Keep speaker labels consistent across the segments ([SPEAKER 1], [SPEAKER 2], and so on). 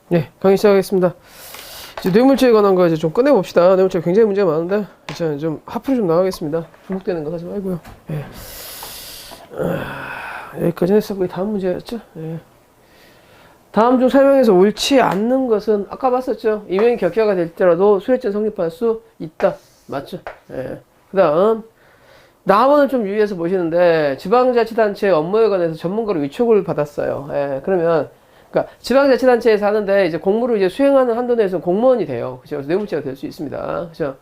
[SPEAKER 1] 네, 강의 시작하겠습니다. 이제 뇌물죄에 관한 거 이제 좀 꺼내봅시다. 뇌물죄 굉장히 문제가 많은데, 이제 좀 앞으로 좀 나가겠습니다. 중복되는 거 하지 말고요. 예. 여기까지 했었고, 다음 문제였죠. 예. 다음 중 설명에서 옳지 않는 것은, 아까 봤었죠. 이명이 격혀가 될지라도 수뢰죄는 성립할 수 있다. 맞죠? 예. 그 다음, 다음은 좀 유의해서 보시는데, 지방자치단체 업무에 관해서 전문가로 위촉을 받았어요. 예. 그러면, 그러니까 지방자치단체에서 하는데 이제 공무를 이제 수행하는 한도 내에서 공무원이 돼요. 그죠? 그래서 뇌물죄가 될 수 있습니다. 그죠?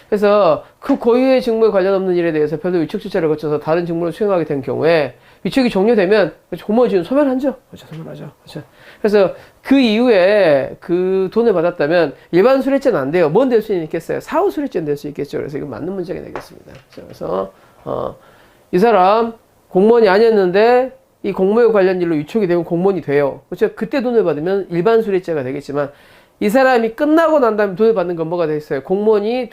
[SPEAKER 1] 그래서 그 고유의 직무에 관련 없는 일에 대해서 별도 위촉 절차를 거쳐서 다른 직무를 수행하게 된 경우에 위촉이 종료되면 공무원 지금 소멸하죠. 그렇죠? 소멸하죠. 그렇죠? 그래서 그 이후에 그 돈을 받았다면 일반 수뢰죄는 안 돼요. 뭔 될 수 있겠어요? 사후 수뢰죄는 될 수 있겠죠. 그래서 이건 맞는 문제가 되겠습니다. 그래서 이 사람 공무원이 아니었는데 이 공무에 관련 일로 위촉이 되면 공무원이 돼요. 그렇죠? 그때 돈을 받으면 일반 수뢰죄가 되겠지만 이 사람이 끝나고 난 다음에 돈을 받는 건 뭐가 되겠어요? 공무원이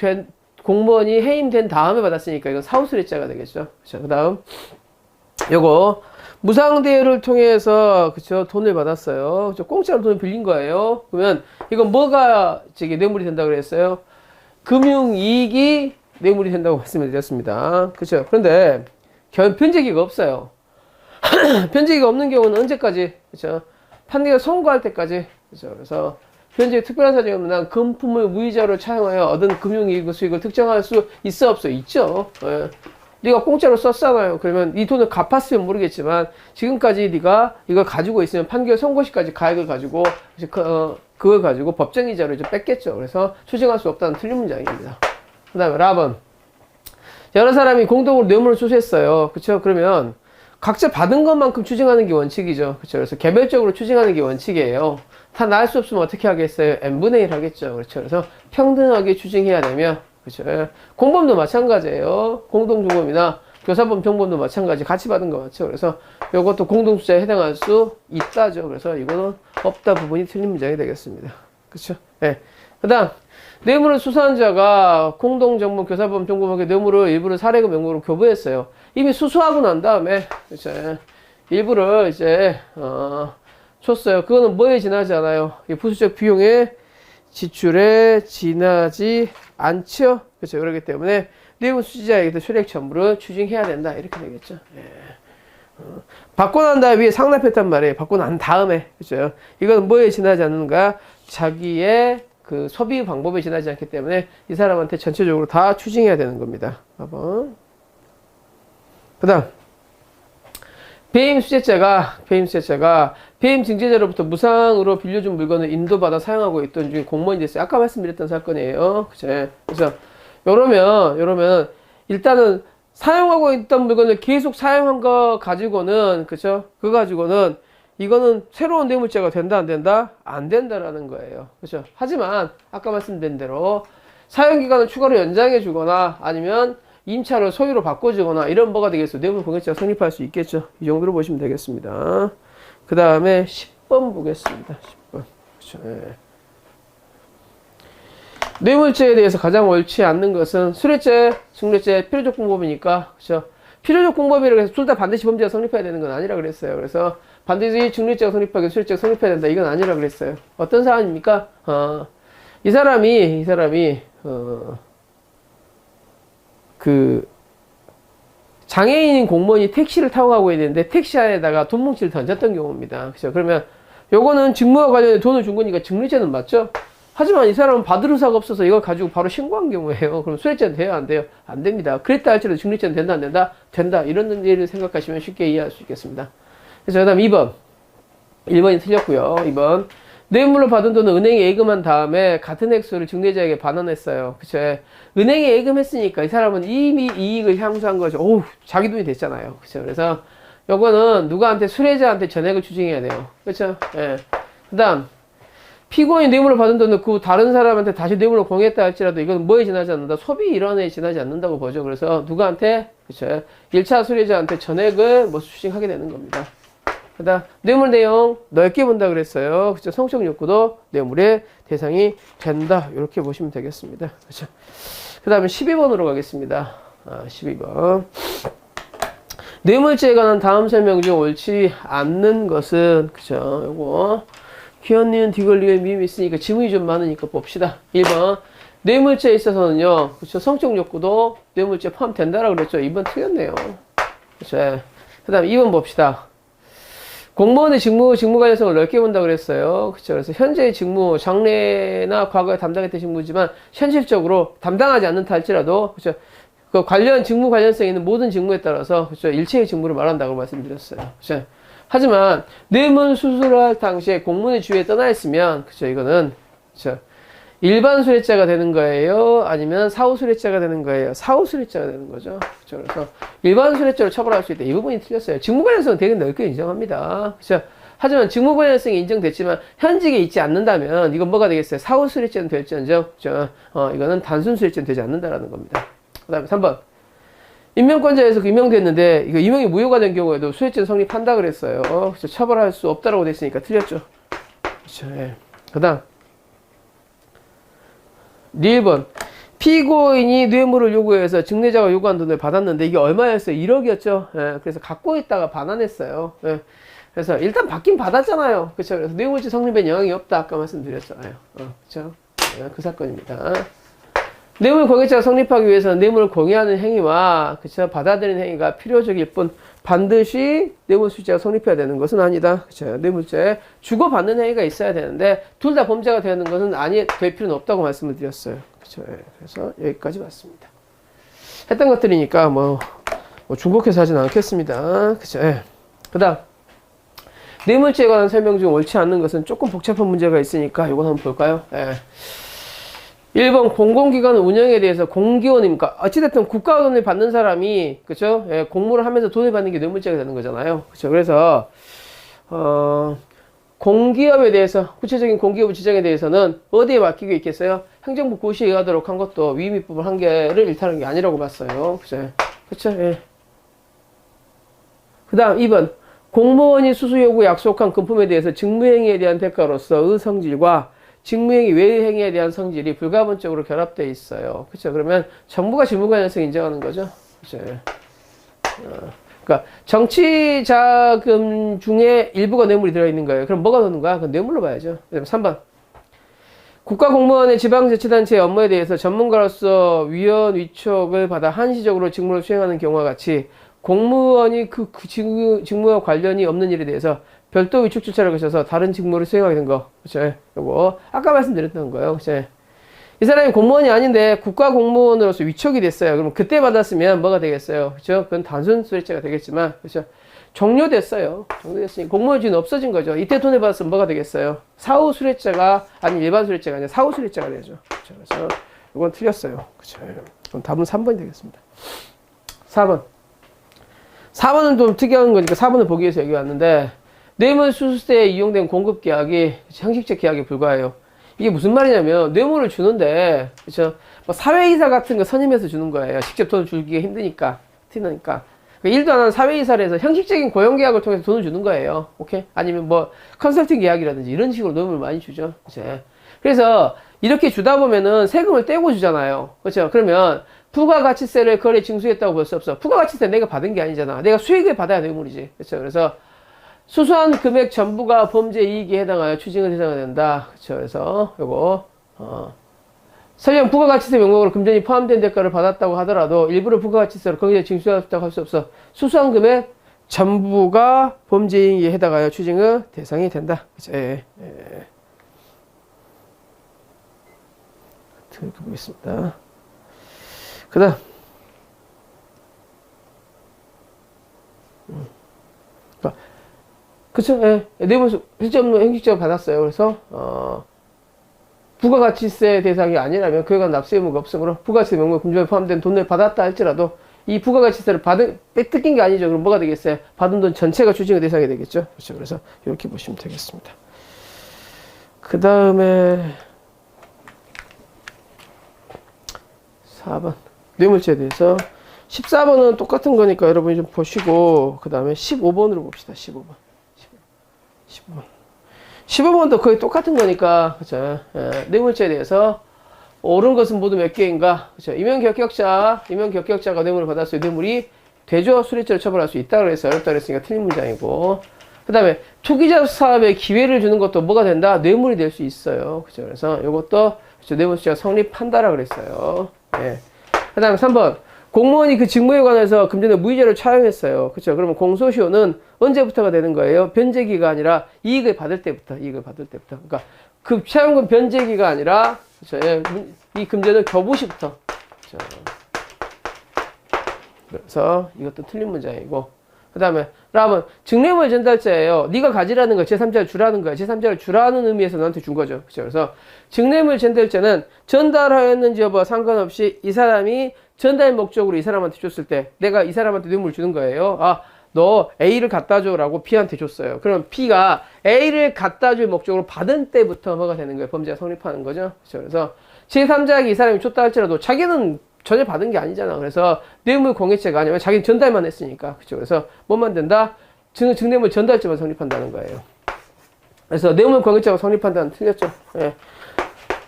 [SPEAKER 1] 해임된 다음에 받았으니까 이건 사후 수뢰죄가 되겠죠. 그렇죠? 그다음 요거 무상대여를 통해서 그쵸 돈을 받았어요. 그쵸? 공짜로 돈을 빌린 거예요. 그러면 이건 뭐가 저기 뇌물이 된다고 그랬어요? 금융이익이 뇌물이 된다고 말씀을 드렸습니다. 그렇죠? 그런데 변제기가 없어요. 변제기가 없는 경우는 언제까지? 그렇죠? 판례가 선고할 때까지. 그렇죠? 그래서 변제기 특별한 사정이 없는 한 금품을 무이자로 차용하여 얻은 금융이익 수익을 특정할 수 있어 없어? 있죠. 예. 네가 공짜로 썼잖아요. 그러면 이 돈을 갚았으면 모르겠지만 지금까지 네가 이걸 가지고 있으면 판결 선고 시까지 가액을 가지고 그걸 가지고 법정이자로 이제 뺐겠죠. 그래서 추징할 수 없다는 틀린 문장입니다. 그 다음에 라번 여러 사람이 공동으로 뇌물을 수수했어요. 그렇죠? 그러면 각자 받은 것만큼 추징하는 게 원칙이죠. 그렇죠? 그래서 개별적으로 추징하는 게 원칙이에요. 다 나을 수 없으면 어떻게 하겠어요? n분의 1 하겠죠. 그렇죠? 그래서 평등하게 추징해야 되며, 그렇죠? 공범도 마찬가지예요. 공동주범이나 교사범, 정범도 마찬가지. 같이 받은 거 맞죠? 그래서 이것도 공동투자에 해당할 수 있다죠. 그래서 이거는 없다 부분이 틀린 문장이 되겠습니다. 그렇죠? 네. 그 다음, 뇌물을 수수한 자가 공동정범, 교사범, 정범에게 뇌물을 일부를 사례금 명목으로 교부했어요. 이미 수수하고 난 다음에, 이제 일부를 이제, 줬어요. 그거는 뭐에 지나지 않아요? 부수적 비용의 지출에 지나지 않죠? 그렇죠. 그렇기 때문에 뇌물 수지자에게 효력 전부를 추징해야 된다. 이렇게 되겠죠. 예. 받고 난 다음에 위에 상납했단 말이에요. 받고 난 다음에. 그렇죠. 이건 뭐에 지나지 않는가? 자기의 그 소비 방법에 지나지 않기 때문에 이 사람한테 전체적으로 다 추징해야 되는 겁니다. 4번. 그 다음. 배임 수재자가 배임 증제자로부터 무상으로 빌려준 물건을 인도받아 사용하고 있던 중에 공무원이 됐어요. 아까 말씀드렸던 사건이에요. 그쵸? 그래서 요러면 일단은 사용하고 있던 물건을 계속 사용한 거 가지고는 그쵸? 그거 가지고는 이거는 새로운 뇌물죄가 된다 안 된다? 안 된다라는 거예요. 그렇죠? 하지만 아까 말씀드린 대로 사용기간을 추가로 연장해 주거나 아니면 임차를 소유로 바꿔주거나 이런 뭐가 되겠어요? 뇌물공여죄가 성립할 수 있겠죠. 이 정도로 보시면 되겠습니다. 그 다음에 10번 보겠습니다. 10번. 그렇죠? 예. 뇌물죄에 대해서 가장 옳지 않는 것은 수뢰죄, 증뢰죄, 필요적 공법이니까 그렇죠? 필요적 공법이라고 해서 둘 다 반드시 범죄가 성립해야 되는 건 아니라 그랬어요. 그래서 반드시 증뢰죄가 성립하고 수뢰죄가 성립해야 된다. 이건 아니라 그랬어요. 어떤 사안입니까? 이 사람이 그 장애인인 공무원이 택시를 타고 가고 있는데 택시 안에다가 돈 뭉치를 던졌던 경우입니다. 그렇죠? 그러면 요거는 직무와 관련해 돈을 준 거니까 증뢰죄는 맞죠? 하지만 이 사람은 받을 의사가 없어서 이걸 가지고 바로 신고한 경우예요. 그럼 수뢰죄는 돼요? 안 돼요? 안 됩니다. 그랬다 할지라도 증뢰죄는 된다? 안 된다? 된다. 이런 일을 생각하시면 쉽게 이해할 수 있겠습니다. 그래서 그 다음 2번. 1번이 틀렸고요. 2번. 뇌물로 받은 돈은 은행에 예금한 다음에 같은 액수를 증례자에게 반환했어요. 그쵸? 은행에 예금했으니까 이 사람은 이미 이익을 향수한 거죠. 오우, 자기 돈이 됐잖아요. 그쵸? 그래서 요거는 누구한테 수뢰자한테 전액을 추징해야 돼요. 그쵸? 예. 그 다음. 피고인이 뇌물을 받은 돈을 그 다른 사람한테 다시 뇌물을 공유했다 할지라도 이건 뭐에 지나지 않는다? 소비 일환에 지나지 않는다고 보죠. 그래서 누구한테? 그쵸? 1차 수뢰자한테 전액을 추징하게 되는 겁니다. 그 다음, 뇌물 내용 넓게 본다 그랬어요. 그쵸? 성적 욕구도 뇌물의 대상이 된다. 이렇게 보시면 되겠습니다. 그쵸? 그 다음에 12번으로 가겠습니다. 12번. 뇌물죄에 관한 다음 설명 중 옳지 않는 것은, 그쵸? 요거. 기현, 니은, 디귿, 리을, 미음이 있으니까 지문이 좀 많으니까 봅시다. 1번. 뇌물죄에 있어서는요, 그쵸. 성적 욕구도 뇌물죄 포함된다라고 그랬죠. 2번 틀렸네요. 그쵸. 그 다음 2번 봅시다. 공무원의 직무 관련성을 넓게 본다고 그랬어요. 그쵸. 그래서 현재의 직무, 장래나 과거에 담당했던 직무지만, 현실적으로 담당하지 않는다 할지라도, 그쵸. 그 관련 직무 관련성이 있는 모든 직무에 따라서, 그쵸. 일체의 직무를 말한다고 말씀드렸어요. 그쵸. 하지만, 뇌물 수수할 당시에 공무원의 주위에 떠나 있으면, 그쵸. 이거는, 그쵸. 일반 수뢰죄가 되는 거예요? 아니면 사후 수뢰죄가 되는 거예요? 사후 수뢰죄가 되는 거죠. 그렇죠? 그래서 일반 수뢰죄로 처벌할 수 있다. 이 부분이 틀렸어요. 직무 관련성은 되게 넓게 인정합니다. 그렇죠? 하지만 직무 관련성이 인정됐지만 현직에 있지 않는다면 이건 뭐가 되겠어요? 사후 수뢰죄는 될지언정, 그렇죠? 이거는 단순 수뢰죄는 되지 않는다라는 겁니다. 그다음에 3번. 임명권자에서 임명됐는데 이거 임명이 무효가 된 경우에도 수뢰죄는 성립한다 그랬어요. 그렇죠? 처벌할 수 없다라고 됐으니까 틀렸죠. 그렇죠? 예. 그다음. 1번. 피고인이 뇌물을 요구해서 증례자가 요구한 돈을 받았는데 이게 얼마였어요? 1억이었죠. 예, 그래서 갖고 있다가 반환했어요. 예, 그래서 일단 받긴 받았잖아요. 그렇죠? 그래서 뇌물죄 성립에 영향이 없다. 아까 말씀드렸잖아요. 그렇죠? 예, 그 사건입니다. 뇌물 공여죄가 성립하기 위해서는 뇌물을 공유하는 행위와 그렇죠? 받아들이는 행위가 필요적일 뿐 반드시 뇌물수죄가 성립해야 되는 것은 아니다. 그렇죠? 뇌물죄 주고받는 행위가 있어야 되는데 둘 다 범죄가 되는 것은 될 필요는 없다고 말씀을 드렸어요. 그렇죠? 그래서 여기까지 왔습니다. 했던 것들이니까 뭐 중복해서 하진 않겠습니다. 그렇죠? 그다음 뇌물죄에 관한 설명 중 옳지 않는 것은 조금 복잡한 문제가 있으니까 이건 한번 볼까요? 1번 공공기관 운영에 대해서 공기원입니까? 어찌됐든 국가 돈을 받는 사람이 그쵸? 예, 공무를 하면서 돈을 받는 게 뇌물죄가 되는 거잖아요. 그쵸? 그래서 공기업에 대해서 구체적인 공기업 지정에 대해서는 어디에 맡기고 있겠어요? 행정부 고시에 의하도록 한 것도 위임입법을 한 개를 일탈한 게 아니라고 봤어요. 그쵸? 그쵸? 예. 그 다음 2번 공무원이 수수 요구 약속한 금품에 대해서 직무행위에 대한 대가로서의 성질과 직무행위 외의 행위에 대한 성질이 불가분적으로 결합되어 있어요. 그렇죠? 그러면 정부가 직무 관련성 인정하는 거죠. 그렇죠? 그러니까 정치 자금 중에 일부가 뇌물이 들어있는 거예요. 그럼 뭐가 넣는 거야? 그건 뇌물로 봐야죠. 3번. 국가공무원의 지방자치단체의 업무에 대해서 전문가로서 위원 위촉을 받아 한시적으로 직무를 수행하는 경우와 같이 공무원이 그 직무와 관련이 없는 일에 대해서 별도 위촉 절차를 거쳐서 다른 직무를 수행하게 된 거. 그쵸? 요거. 아까 말씀드렸던 거예요. 그쵸? 이 사람이 공무원이 아닌데 국가 공무원으로서 위촉이 됐어요. 그럼 그때 받았으면 뭐가 되겠어요? 그쵸? 그건 단순 수뢰죄가 되겠지만, 그쵸? 종료됐어요. 종료됐으니 공무원직은 없어진 거죠. 이때 돈을 받았으면 뭐가 되겠어요? 사후 수뢰죄가 아니 일반 수뢰죄가 아니라 사후 수뢰죄가 되죠. 그쵸? 그래서 이건 틀렸어요. 그쵸? 그럼 답은 3번이 되겠습니다. 4번. 4번은 좀 특이한 거니까 4번을 보기 위해서 여기 왔는데, 뇌물 수수 때 이용된 공급 계약이 형식적 계약에 불과해요. 이게 무슨 말이냐면 뇌물을 주는데 그렇죠? 뭐 사회이사 같은 거 선임해서 주는 거예요. 직접 돈을 주기가 힘드니까 티나니까. 그러니까 일도 안 하는 사회이사를 해서 형식적인 고용 계약을 통해서 돈을 주는 거예요. 오케이? 아니면 뭐 컨설팅 계약이라든지 이런 식으로 뇌물을 많이 주죠. 그렇죠? 그래서 이렇게 주다 보면은 세금을 떼고 주잖아요. 그렇죠? 그러면 부가가치세를 거래 징수했다고 볼 수 없어. 부가가치세 내가 받은 게 아니잖아. 내가 수익을 받아야 뇌물이지. 그렇죠? 그래서 수수한 금액 전부가 범죄 이익에 해당하여 추징을 대상이 된다. 그렇죠? 그래서 요거 설령 부가가치세 명목으로 금전이 포함된 대가를 받았다고 하더라도 일부러 부가가치세로 거기에 징수했다고 할 수 없어. 수수한 금액 전부가 범죄 이익에 해당하여 추징의 대상이 된다. 그렇죠? 이렇게 보겠습니다. 그다음 그쵸? 예. 뇌물 실제 없는 행식적으로 받았어요. 그래서, 부가가치세 대상이 아니라면 그에 관한 납세 의무가 없으므로 부가가치세 명목 금전에 포함된 돈을 받았다 할지라도 이 부가가치세를 뺏긴 게 아니죠. 그럼 뭐가 되겠어요? 받은 돈 전체가 추징의 대상이 되겠죠. 그렇죠. 그래서 이렇게 보시면 되겠습니다. 그 다음에 4번. 뇌물죄에 대해서. 14번은 똑같은 거니까 여러분이 좀 보시고, 그 다음에 15번으로 봅시다. 15번. 15번도 거의 똑같은 거니까, 그죠? 뇌물죄에 대해서 옳은 것은 모두 몇 개인가? 그죠? 임명격격자가 뇌물을 받았어요. 뇌물이 대조 수뢰죄로 처벌할 수 있다 그래서 어렵다 그랬으니까 틀린 문장이고. 그 그 다음에 투기자 사업에 기회를 주는 것도 뭐가 된다? 뇌물이 될 수 있어요. 그죠? 그래서 이것도 그쵸? 뇌물수재가 성립한다라 그랬어요. 예. 그 다음에 3번. 공무원이 그 직무에 관해서 금전의 무이자를 차용했어요. 그렇죠? 그러면 공소시효는 언제부터가 되는 거예요? 변제기가 아니라 이익을 받을 때부터. 그러니까 그 차용금 변제기가 아니라 그렇죠? 예. 이 금전은 겨부시부터. 그렇죠? 그래서 이것도 틀린 문장이고. 그 다음에 라면 증례물 전달자예요. 네가 가지라는 거 제3자를 주라는 거야. 제3자를 주라는 의미에서 너한테 준 거죠. 그렇죠? 그래서 증례물 전달자는 전달하였는지 여부와 상관없이 이 사람이 전달 목적으로 이 사람한테 줬을 때 내가 이 사람한테 뇌물을 주는 거예요. 아, 너 A를 갖다 줘라고 B한테 줬어요. 그럼 B가 A를 갖다 줄 목적으로 받은 때부터 뭐가 되는 거예요? 범죄가 성립하는 거죠. 그렇죠? 그래서 제3자에게 이 사람이 줬다 할지라도 자기는 전혀 받은 게 아니잖아. 그래서 뇌물 공여죄가 아니면 자기는 전달만 했으니까. 그렇죠? 그래서 뭐만 된다? 증례물 전달죄만 성립한다는 거예요. 그래서 뇌물 공여죄가 성립한다는 틀렸죠. 예.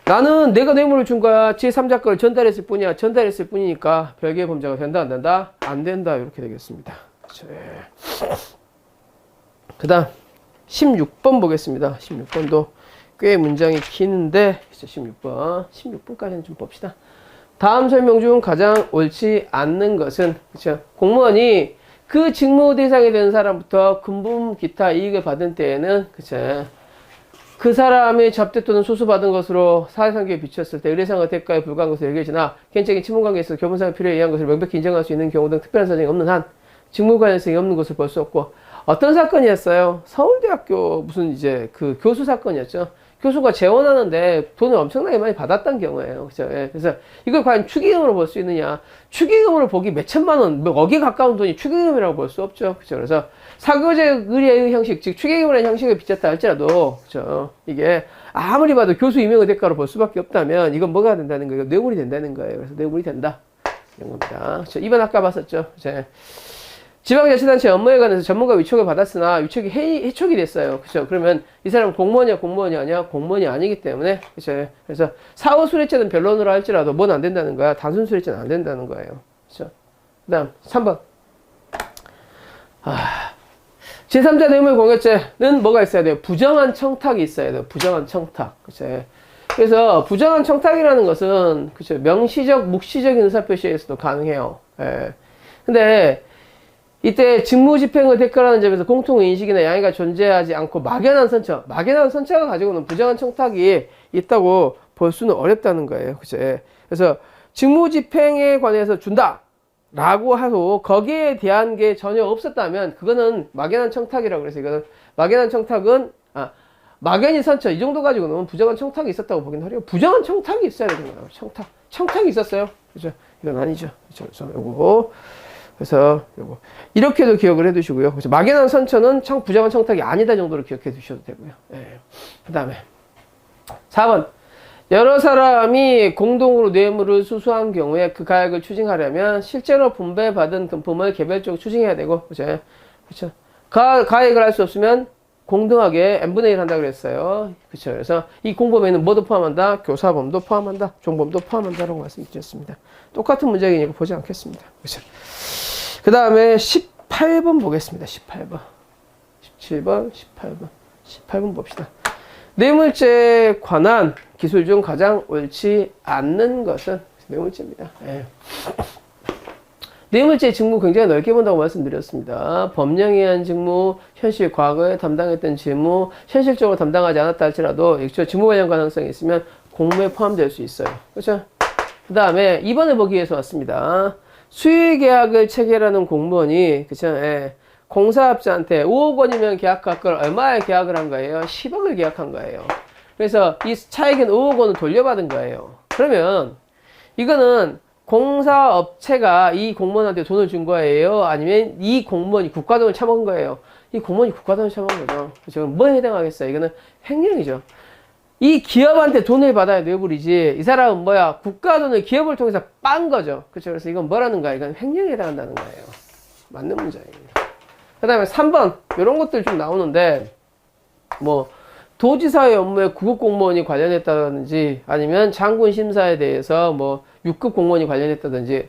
[SPEAKER 1] 나는 내가 뇌물을 준 거야. 제3자 거를 전달했을 뿐이야. 전달했을 뿐이니까 별개의 범죄가 된다, 안 된다? 안 된다. 이렇게 되겠습니다. 그렇죠? 예. 그 다음 16번 보겠습니다. 16번도 꽤 문장이 기는데 16번까지는 좀 봅시다. 다음 설명 중 가장 옳지 않는 것은 그렇죠? 공무원이 그 직무 대상이 되는 사람부터 금품 기타 이익을 받은 때에는 그렇죠? 그 사람의 접대 또는 소수받은 것으로 사회상규에 비추었을 때 의뢰상의 대가에 불과한 것을 얘기하지나 개인적인 친분관계에서 교문상의 필요에 의한 것을 명백히 인정할 수 있는 경우 등 특별한 사정이 없는 한 직무 관련성이 없는 것을 볼 수 없고 어떤 사건이었어요? 서울대학교 무슨 이제 그 교수 사건이었죠. 교수가 재원하는데 돈을 엄청나게 많이 받았던 경우예요. 그죠? 예. 그래서 이걸 과연 축의금으로 볼 수 있느냐? 축의금으로 보기 몇 천만 원, 몇 억에 가까운 돈이 축의금이라고 볼 수 없죠. 그죠? 그래서 사교적 의뢰의 형식, 즉 축의금이라는 형식을 비쳤다 할지라도, 그죠? 이게 아무리 봐도 교수 임용의 대가로 볼 수밖에 없다면 이건 뭐가 된다는 거예요? 뇌물이 된다는 거예요. 그래서 뇌물이 된다. 이런 겁니다. 그죠? 이번 아까 봤었죠. 이제 지방자치단체 업무에 관해서 전문가 위촉을 받았으나 위촉이 해촉이 됐어요. 그렇죠? 그러면 이 사람은 공무원이야, 공무원이 아니야? 공무원이 아니기 때문에 그렇죠? 그래서 사후 수뢰죄는 변론으로 할지라도 뭔 안 된다는 거야? 단순 수뢰죄는 안 된다는 거예요. 그렇죠? 그다음 3번. 제3자 뇌물 공여죄는 뭐가 있어야 돼요? 부정한 청탁이 있어야 돼요. 부정한 청탁. 그렇죠? 그래서 부정한 청탁이라는 것은 그렇죠? 명시적, 묵시적인 의사표시에서도 가능해요. 예. 근데 이때 직무집행의 대가라는 점에서 공통인식이나 양해가 존재하지 않고 막연한 선처가 가지고는 부정한 청탁이 있다고 볼 수는 어렵다는 거예요. 그죠? 그래서 직무집행에 관해서 준다! 라고 하고 거기에 대한 게 전혀 없었다면 그거는 막연한 청탁이라고 그래서 이거는 막연한 청탁은 막연히 선처 이 정도 가지고는 부정한 청탁이 있었다고 보긴 하려고 부정한 청탁이 있어야 되는 거예요. 청탁이 있었어요. 그죠? 이건 아니죠. 그래서 요거 그래서 요거 이렇게도 기억을 해두시고요. 그래서 막연한 선처는 부정한 청탁이 아니다 정도로 기억해 두셔도 되고요. 예. 그 다음에 4번 여러 사람이 공동으로 뇌물을 수수한 경우에 그 가액을 추징하려면 실제로 분배받은 금품을 개별적으로 추징해야 되고 그죠? 그렇죠? 가액을 할 수 없으면 공등하게 n분의 1 한다 그랬어요. 그렇죠? 그래서 이 공범에는 뭐도 포함한다? 교사범도 포함한다. 종범도 포함한다라고 말씀드렸습니다. 똑같은 문장이니까 보지 않겠습니다. 그렇죠? 그 다음에 18번 보겠습니다. 18번. 17번, 18번. 18번 봅시다. 뇌물죄에 관한 기술 중 가장 옳지 않는 것은 뇌물죄입니다. 예. 뇌물죄의 직무 굉장히 넓게 본다고 말씀드렸습니다. 법령에 의한 직무, 현실 과거에 담당했던 직무, 현실적으로 담당하지 않았다 할지라도 직무 관련 가능성이 있으면 공무에 포함될 수 있어요. 그렇죠? 그 다음에 2번을 보기 위해서 왔습니다. 수의계약을 체결하는 공무원이 그쵸? 예. 공사업자한테 5억 원이면 계약할 걸 얼마에 계약을 한 거예요? 10억을 계약한 거예요. 그래서 이 차액인 5억 원을 돌려받은 거예요. 그러면 이거는 공사업체가 이 공무원한테 돈을 준 거예요? 아니면 이 공무원이 국가돈을 처먹은 거예요? 이 공무원이 국가돈을 처먹은 거죠. 그래서 뭐에 해당하겠어요? 이거는 횡령이죠. 이 기업한테 돈을 받아야 뇌물이지 이 사람은 뭐야? 국가돈을 기업을 통해서 빤 거죠. 그렇죠? 그래서 이건 뭐라는 거야? 이건 횡령에 해당한다는 거예요. 맞는 문제입니다. 그 다음에 3번 이런 것들 좀 나오는데 뭐 도지사의 업무에 9급 공무원이 관련했다든지 아니면 장군 심사에 대해서 뭐 6급 공무원이 관련했다든지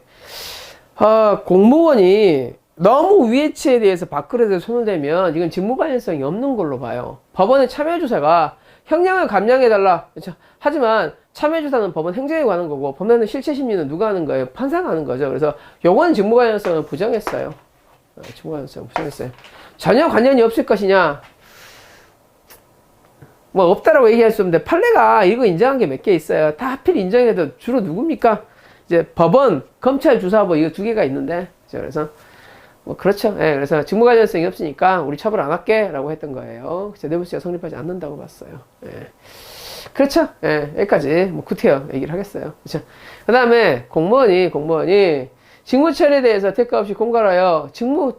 [SPEAKER 1] 공무원이 너무 위해치에 대해서 밥그릇에 손을 대면 이건 직무 관련성이 없는 걸로 봐요. 법원의 참여주사가 형량을 감량해달라. 그렇죠? 하지만 참여주사는 법원 행정에 관한 거고 법원의 실체 심리는 누가 하는 거예요? 판사가 하는 거죠. 그래서 요건 직무 관련성을 부정했어요. 직무 관련성을 부정했어요. 전혀 관련이 없을 것이냐? 뭐 없다라고 얘기할 수 없는데 판례가 이거 인정한 게 몇 개 있어요. 다 하필 인정해도 주로 누굽니까? 이제 법원, 검찰, 주사부 이거 두 개가 있는데 그래서 뭐 그렇죠. 예, 그래서 직무 관련성이 없으니까 우리 처벌 안 할게라고 했던 거예요. 뇌물죄가 성립하지 않는다고 봤어요. 예. 그렇죠. 예, 여기까지 뭐 구태여 얘기를 하겠어요. 그렇죠. 그다음에 공무원이 직무처리에 대해서 대가 없이 공갈하여 재물을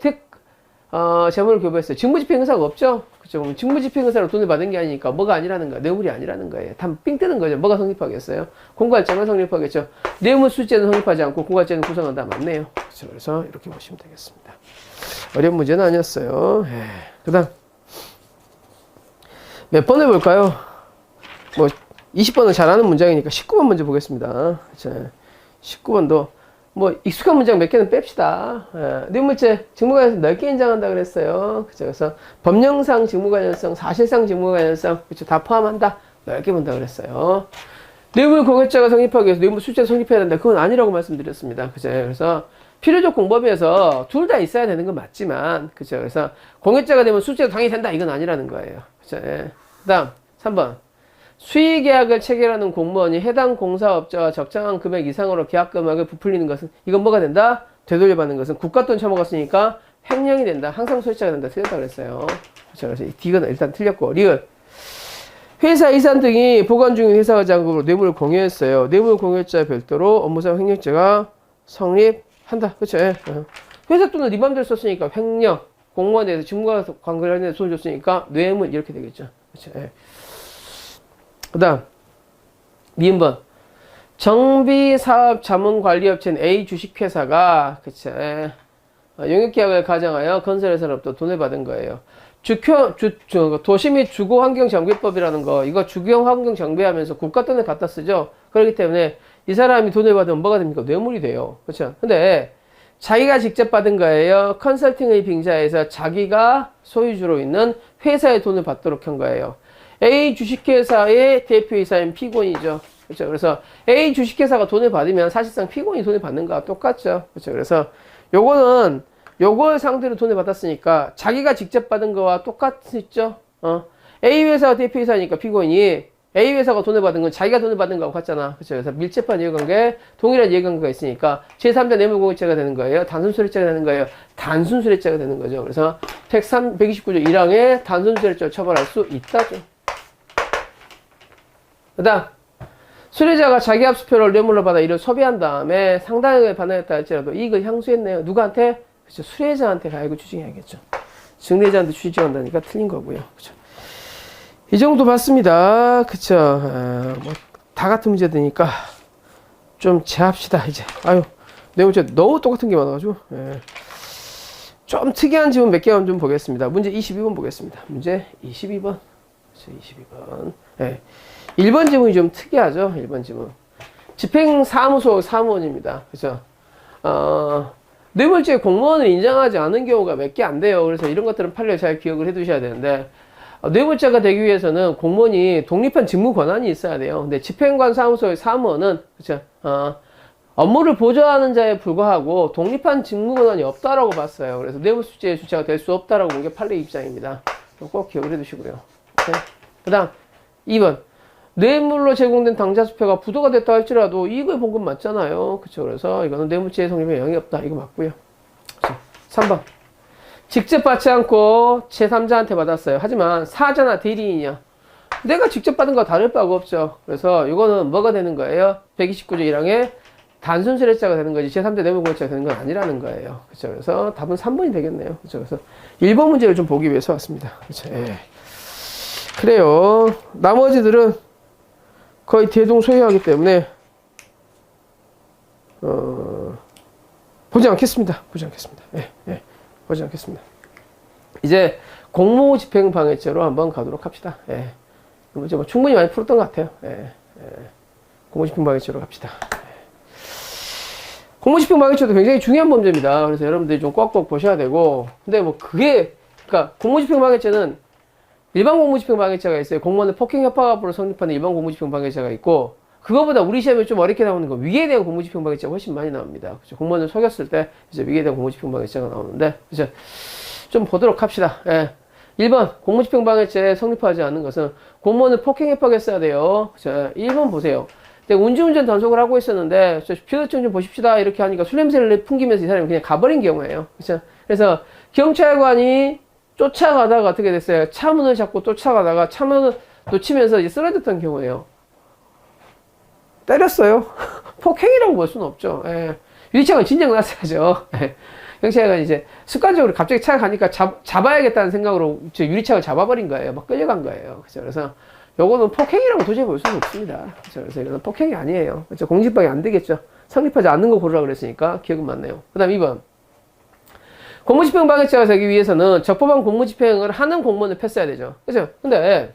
[SPEAKER 1] 교부했어요. 직무집행의사가 없죠. 그렇죠. 그럼 직무집행의사로 돈을 받은 게 아니니까 뭐가 아니라는 거야. 뇌물이 아니라는 거예요. 다 삥 뜨는 거죠. 뭐가 성립하겠어요? 공갈죄만 성립하겠죠. 뇌물수죄는 성립하지 않고 공갈죄는 구성한다. 맞네요. 그렇죠. 그래서 이렇게 보시면 되겠습니다. 어려운 문제는 아니었어요. 그 다음 몇 번 해볼까요? 뭐 20번은 잘하는 문장이니까 19번 먼저 보겠습니다. 자, 19번도 뭐 익숙한 문장 몇 개는 뺍시다. 뇌물죄 직무관련성 넓게 인정한다 그랬어요. 그죠? 그래서 법령상 직무관련성, 사실상 직무관련성 그렇죠? 다 포함한다. 넓게 본다 그랬어요. 뇌물공여죄가 성립하기 위해서 뇌물수죄 성립해야 된다. 그건 아니라고 말씀드렸습니다. 그죠? 그래서 필요적 공범위에서 둘 다 있어야 되는 건 맞지만, 그죠? 그래서 공여죄가 되면 수죄도 당연히 된다. 이건 아니라는 거예요. 그죠? 그다음 3번. 수의계약을 체결하는 공무원이 해당 공사업자와 적정한 금액 이상으로 계약금액을 부풀리는 것은 이건 뭐가 된다? 되돌려받는 것은 국가돈 처먹었으니까 횡령이 된다. 항상 소유자가 된다. 틀렸다 그랬어요. 그래서 D는 일단 틀렸고 리을 회사 이산 등이 보관 중인 회사와 장급으로 뇌물을 공유했어요. 뇌물 공유죄와 별도로 업무상 횡령죄가 성립한다. 그렇죠? 회사 돈을 네 맘대로 썼으니까 횡령. 공무원에 대해서 직무와 관계를 돈을 줬으니까 뇌물 이렇게 되겠죠. 그렇죠? 그 다음 미음번 정비사업자문관리업체인 A 주식회사가 그쵸 용역계약을 가정하여 건설회사로부터 돈을 받은 거예요. 도시 및 주거환경정비법이라는 거 이거 주거환경정비하면서 국가 돈을 갖다 쓰죠. 그렇기 때문에 이 사람이 돈을 받으면 뭐가 됩니까? 뇌물이 돼요. 그렇죠? 근데 자기가 직접 받은 거예요. 컨설팅의 빙자에서 자기가 소유주로 있는 회사의 돈을 받도록 한 거예요. A 주식회사의 대표이사인 피고인이죠. 그렇죠. 그래서 A 주식회사가 돈을 받으면 사실상 피고인이 돈을 받는 거와 똑같죠. 그렇죠. 그래서 요거는 요걸 상대로 돈을 받았으니까 자기가 직접 받은 거와 똑같죠. A 회사가 대표이사니까 피고인이 A 회사가 돈을 받은 건 자기가 돈을 받은 거하고 같잖아. 그렇죠. 그래서 밀접한 이해관계, 동일한 이해관계가 있으니까 제3자 뇌물공여죄가 되는 거예요. 단순수뢰죄가 되는 거예요. 단순수뢰죄가 되는 거죠. 그래서 129조 1항에 단순수뢰죄로 처벌할 수 있다죠. 그 다음 수뢰자가 자기 합수표를 뇌물로 받아 이를 소비한 다음에 상당하게 반환했다 할지라도 이익을 향수했네요. 누구한테? 그렇죠. 수뢰자한테 가액을 추징해야겠죠. 증례자한테 추징한다니까 틀린 거고요. 그렇죠. 이 정도 봤습니다. 그쵸. 뭐 다 같은 문제되니까 좀 제합시다 이제. 아유 뇌물죄 너무 똑같은 게 많아가지고 좀 특이한 지문 몇 개만 좀 보겠습니다. 문제 22번 보겠습니다. 문제 22번. 22번. 1번 지문이 좀 특이하죠. 1번 지문. 집행사무소 사무원입니다. 그죠? 뇌물죄 공무원을 인정하지 않은 경우가 몇 개 안 돼요. 그래서 이런 것들은 판례 잘 기억을 해 두셔야 되는데, 뇌물죄가 되기 위해서는 공무원이 독립한 직무 권한이 있어야 돼요. 근데 집행관 사무소의 사무원은, 그죠? 업무를 보좌하는 자에 불과하고 독립한 직무 권한이 없다라고 봤어요. 그래서 뇌물죄의 주체가 될 수 없다라고 본 게 판례 입장입니다. 꼭 기억을 해 두시고요. 그 다음, 2번. 뇌물로 제공된 당좌수표가 부도가 됐다 할지라도 이익을 본 건 맞잖아요. 그쵸. 그래서 이거는 뇌물죄의 성립에 영향이 없다. 이거 맞고요. 그쵸. 3번. 직접 받지 않고 제3자한테 받았어요. 하지만 사자나 대리인이야. 내가 직접 받은 거 다를 바가 없죠. 그래서 이거는 뭐가 되는 거예요? 129조 1항에 단순수뢰자가 되는 거지 제3자 뇌물공여죄가 되는 건 아니라는 거예요. 그쵸. 그래서 답은 3번이 되겠네요. 그쵸. 그래서 1번 문제를 좀 보기 위해서 왔습니다. 그쵸. 그래요. 나머지들은 거의 대동소이하기 때문에 보지 않겠습니다. 보지 않겠습니다. 보지 않겠습니다. 이제 공무집행방해죄로 한번 가도록 합시다. 이제 뭐 충분히 많이 풀었던 것 같아요. 공무집행방해죄로 갑시다. 공무집행 방해죄도 굉장히 중요한 범죄입니다. 그래서 여러분들이 좀 꼭꼭 보셔야 되고, 근데 뭐 그게, 그러니까 공무집행 방해죄는 일반 공무집행 방해죄가 있어요. 공무원을 폭행 협박으로 성립하는 일반 공무집행 방해죄가 있고, 그거보다 우리 시험에 좀 어렵게 나오는 거 위계에 대한 공무집행 방해죄가 훨씬 많이 나옵니다. 그렇죠? 공무원을 속였을 때 이제 위계에 대한 공무집행 방해죄가 나오는데, 그죠? 좀 보도록 합시다. 예. 1번 공무집행 방해죄 성립하지 않는 것은 공무원을 폭행 협박했어야 돼요. 자, 1번 보세요. 내가 음주운전 단속을 하고 있었는데 피로증 좀 보십시다 이렇게 하니까 술 냄새를 풍기면서 이 사람이 그냥 가버린 경우예요. 그렇죠? 그래서 경찰관이 쫓아가다가 어떻게 됐어요? 차문을 잡고 쫓아가다가 차문을 놓치면서 이제 쓰러졌던 경우예요. 때렸어요. 폭행이라고 볼 수는 없죠. 예. 유리창을 진작 놨어야죠. 예. 경찰관이 이제 습관적으로 갑자기 차가 가니까 잡아야겠다는 생각으로 유리창을 잡아버린 거예요. 막 끌려간 거예요. 그렇죠? 그래서 요거는 폭행이라고 도저히 볼 수는 없습니다. 그렇죠? 그래서 이거는 폭행이 아니에요. 그렇죠? 공직방해 안 되겠죠. 성립하지 않는 거 고르라 그랬으니까 기억은 맞네요. 그 다음 2번. 공무집행 방해죄가 되기 위해서는 적법한 공무집행을 하는 공무원을 패스해야 되죠. 그렇죠? 근데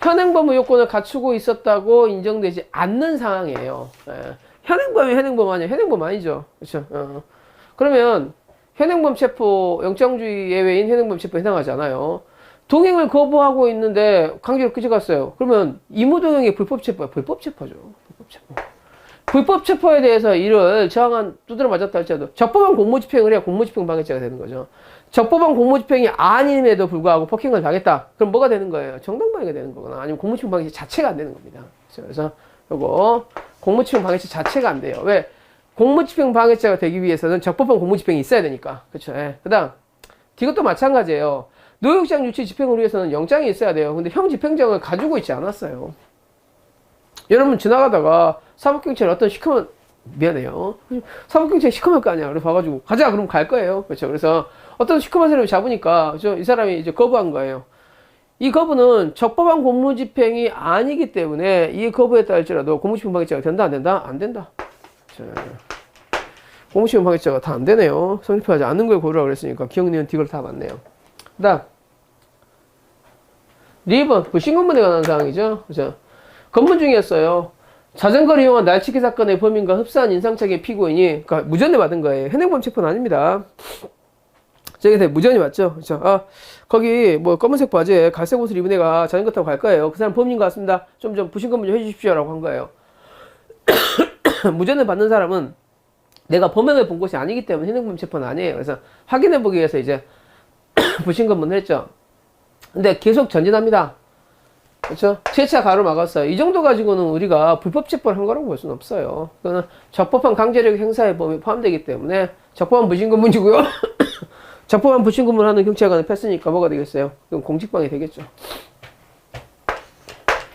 [SPEAKER 1] 현행범의 요건을 갖추고 있었다고 인정되지 않는 상황이에요. 예. 현행범이 현행범 아니에요. 현행범 아니죠. 그렇죠? 그러면 현행범 체포, 영장주의 예외인 현행범 체포에 해당하지 않아요. 동행을 거부하고 있는데 강제로 끄집갔어요. 그러면 이무동행이 불법 체포야. 불법 체포죠. 불법 체포. 불법 체포에 대해서 이를 저항한 두드려 맞았다 할지라도 적법한 공무집행을 해야 공무집행 방해죄가 되는 거죠. 적법한 공무집행이 아님에도 불구하고 폭행을 당했다. 그럼 뭐가 되는 거예요? 정당방해가 되는 거거나 아니면 공무집행 방해죄 자체가 안 되는 겁니다. 그래서 요거 공무집행 방해죄 자체가 안 돼요. 왜? 공무집행 방해죄가 되기 위해서는 적법한 공무집행이 있어야 되니까. 그렇죠? 예. 그다음 이것도 마찬가지예요. 노역장 유치 집행을 위해서는 영장이 있어야 돼요. 근데 형 집행장을 가지고 있지 않았어요. 여러분 지나가다가 사법경찰 어떤 시커먼 미안해요. 사법경찰 시커먼 거 아니야. 그래서 봐가지고 가자 그럼 갈 거예요. 그렇죠? 그래서 어떤 시커먼 사람을 잡으니까 이 사람이 이제 거부한 거예요. 이 거부는 적법한 공무집행이 아니기 때문에 이 거부에 따를지라도 공무집행 방해죄가 된다 안 된다? 안 된다. 공무집행 방해죄가 다 안 되네요. 성립하지 않는 걸 고르라고 그랬으니까 기억니은 딕을 다 맞네요. 그 다음 2번 불신검문에 관한 사항이죠. 그죠? 검문 중이었어요. 자전거를 이용한 날치기 사건의 범인과 흡사한 인상착의 피고인이 그러니까 무전을 받은 거예요. 현행범 체포는 아닙니다. 저기서 무전이 왔죠. 그렇죠? 아, 거기 뭐 검은색 바지에 갈색 옷을 입은 애가 자전거 타고 갈 거예요. 그 사람 범인인 것 같습니다. 좀 부신검문 좀 해주십시오라고 한 거예요. 무전을 받는 사람은 내가 범행을 본 것이 아니기 때문에 현행범 체포는 아니에요. 그래서 확인해 보기 위해서 이제 부신검문을 했죠. 근데 계속 전진합니다. 그렇죠? 채차 가로막았어요. 이 정도 가지고는 우리가 불법 체포를 한 거라고 볼 수는 없어요. 그거는 적법한 강제력 행사의 범위에 포함되기 때문에 적법한 부신검문이고요. 적법한 부신검문을 하는 경찰관을 뺐으니까 뭐가 되겠어요? 그럼 공직방해 되겠죠.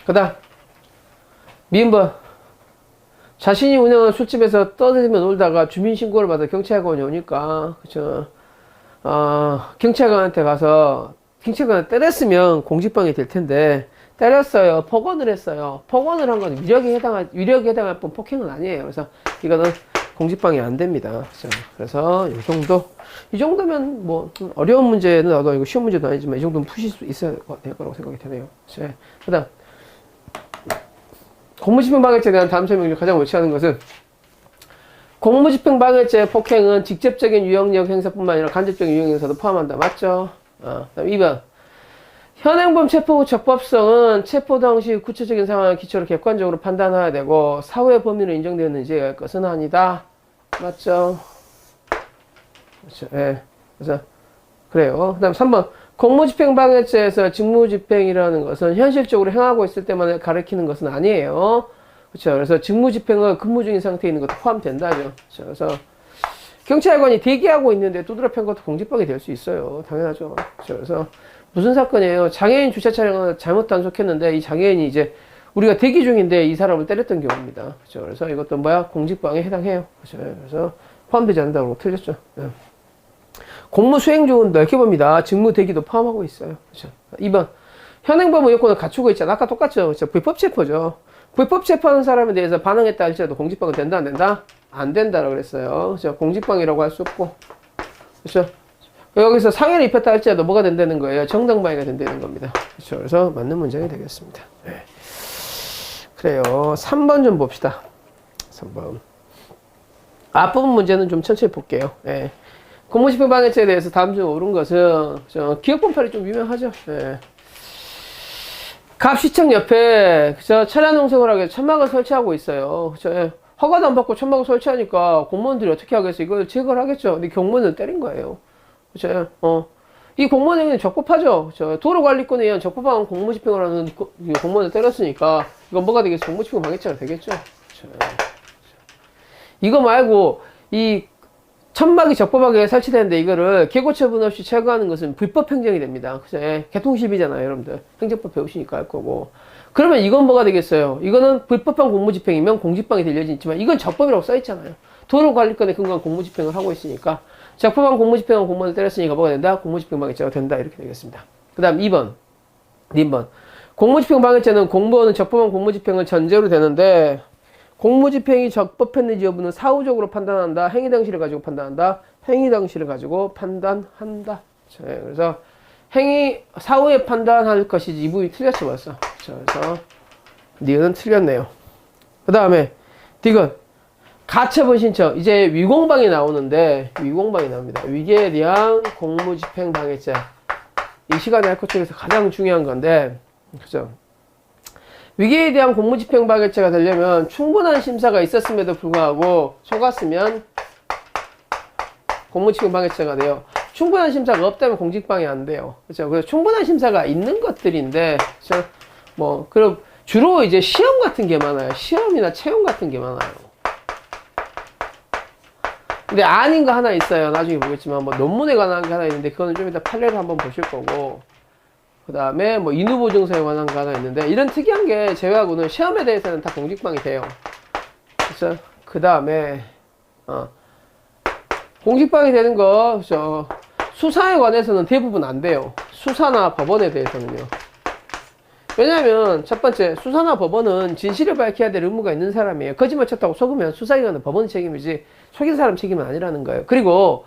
[SPEAKER 1] 그 다음 미인번 자신이 운영한 술집에서 떠들며 놀다가 주민신고를 받아 경찰관이 오니까 그렇죠? 경찰관한테 가서 경찰관을 때렸으면 공직방해 될 텐데 때렸어요. 폭언을 했어요. 폭언을 한 건 위력에 해당할 뿐 폭행은 아니에요. 그래서 이거는 공직방해 안 됩니다. 그래서 이 정도면 뭐 어려운 문제는 나도 이거 쉬운 문제도 아니지만 이 정도는 푸실 수 있어야 될 거라고 생각이 되네요. 그 다음 공무집행방해죄에 대한 다음 설명 중 가장 옳지 않은 것은 공무집행방해죄 폭행은 직접적인 유형력 행사뿐만 아니라 간접적인 유형 행사도 포함한다. 맞죠? 그다음 2번 현행범 체포 후 적법성은 체포 당시 구체적인 상황을 기초로 객관적으로 판단해야 되고 사후의 범위로 인정되었는지 알 것은 아니다. 맞죠? 그렇죠. 예. 그래서 그래요. 그다음 3번 공무집행방해죄에서 직무집행이라는 것은 현실적으로 행하고 있을 때만 가리키는 것은 아니에요. 그렇죠. 그래서 직무집행은 근무 중인 상태에 있는 것도 포함된다죠. 그렇죠. 그래서 경찰관이 대기하고 있는데 두드려 팬 것도 공직방해 될 수 있어요. 당연하죠. 그렇죠. 그래서 무슨 사건이에요? 장애인 주차 차량을 잘못 단속했는데 이 장애인이 이제 우리가 대기 중인데 이 사람을 때렸던 경우입니다. 그렇죠. 그래서 이것도 뭐야? 공직방해에 해당해요. 그렇죠. 그래서 포함되지 않는다고 틀렸죠. 네. 공무 수행 중은 넓게 봅니다. 직무 대기도 포함하고 있어요. 그렇죠. 2번 현행범 요건을 갖추고 있잖아. 아까 똑같죠. 그렇죠. 불법 체포죠. 불법 체포하는 사람에 대해서 반응했다 할지라도 공직방해 된다 안 된다? 안 된다라고 그랬어요. 그렇죠. 공직방해라고 할 수 없고. 그렇죠. 여기서 상해를 입혔다 할지라도 뭐가 된다는 거예요? 정당방해가 된다는 겁니다. 그렇죠. 그래서 맞는 문장이 되겠습니다. 네. 그래요. 3번 좀 봅시다. 3번. 앞부분 문제는 좀 천천히 볼게요. 예. 공무집행 방해죄에 대해서 다음 중 옳은 것은 기억범팔이 좀 유명하죠. 예. 갑시청 옆에 차량 농성을 하기 위해서 천막을 설치하고 있어요. 예. 허가도 안 받고 천막을 설치하니까 공무원들이 어떻게 하겠어? 이걸 제거를 하겠죠. 근데 경무원은 때린 거예요. 그렇죠? 이 공무원 행위는 적법하죠. 도로관리권에 의한 적법한 공무집행을 하는 공무원을 때렸으니까 이건 뭐가 되겠어? 공무집행 방해죄가 되겠죠. 이거 말고 이 천막이 적법하게 설치되는데 이거를 개고처분 없이 철거하는 것은 불법 행정이 됩니다. 그죠? 개통시비잖아요, 여러분들. 행정법 배우시니까 알 거고. 그러면 이건 뭐가 되겠어요? 이거는 불법한 공무집행이면 공직방이 될 여지는 있지만 이건 적법이라고 써있잖아요. 도로관리권에 근거한 공무집행을 하고 있으니까 적법한 공무집행한 공무원을 때렸으니까 뭐가 된다? 공무집행방해죄가 된다. 이렇게 되겠습니다. 그 다음 2번. 공무집행방해죄는 공무원은 적법한 공무집행을 전제로 되는데 공무집행이 적법했는지 여부는 사후적으로 판단한다. 행위 당시를 가지고 판단한다. 행위 당시를 가지고 판단한다. 그래서 행위 사후에 판단할 것이지 이 부분이 틀렸어 벌써. 그래서 니은 틀렸네요. 그 다음에 디귿 가처분 신청. 이제 위공방이 나오는데 위공방이 나옵니다. 위계에 대한 공무집행 방해죄. 이 시간에 할 것 중에서 가장 중요한 건데, 그죠? 위계에 대한 공무집행 방해죄가 되려면 충분한 심사가 있었음에도 불구하고 속았으면 공무집행 방해죄가 돼요. 충분한 심사가 없다면 공직방해 안 돼요. 그렇죠? 그래서 충분한 심사가 있는 것들인데, 그렇죠? 뭐 그럼 주로 이제 시험 같은 게 많아요. 시험이나 채용 같은 게 많아요. 근데 아닌 거 하나 있어요. 나중에 보겠지만 뭐 논문에 관한 게 하나 있는데 그거는 좀 이따 판례를 한번 보실 거고. 그 다음에 뭐 인후보증서에 관한 거 하나 있는데 이런 특이한 게 제외하고는 시험에 대해서는 다 공직방이 돼요. 그래서 그 다음에 공직방이 되는 거 수사에 관해서는 대부분 안 돼요. 수사나 법원에 대해서는요. 왜냐하면 첫 번째 수사나 법원은 진실을 밝혀야 될 의무가 있는 사람이에요. 거짓말 쳤다고 속으면 수사기관은 법원 책임이지 속인 사람 책임은 아니라는 거예요. 그리고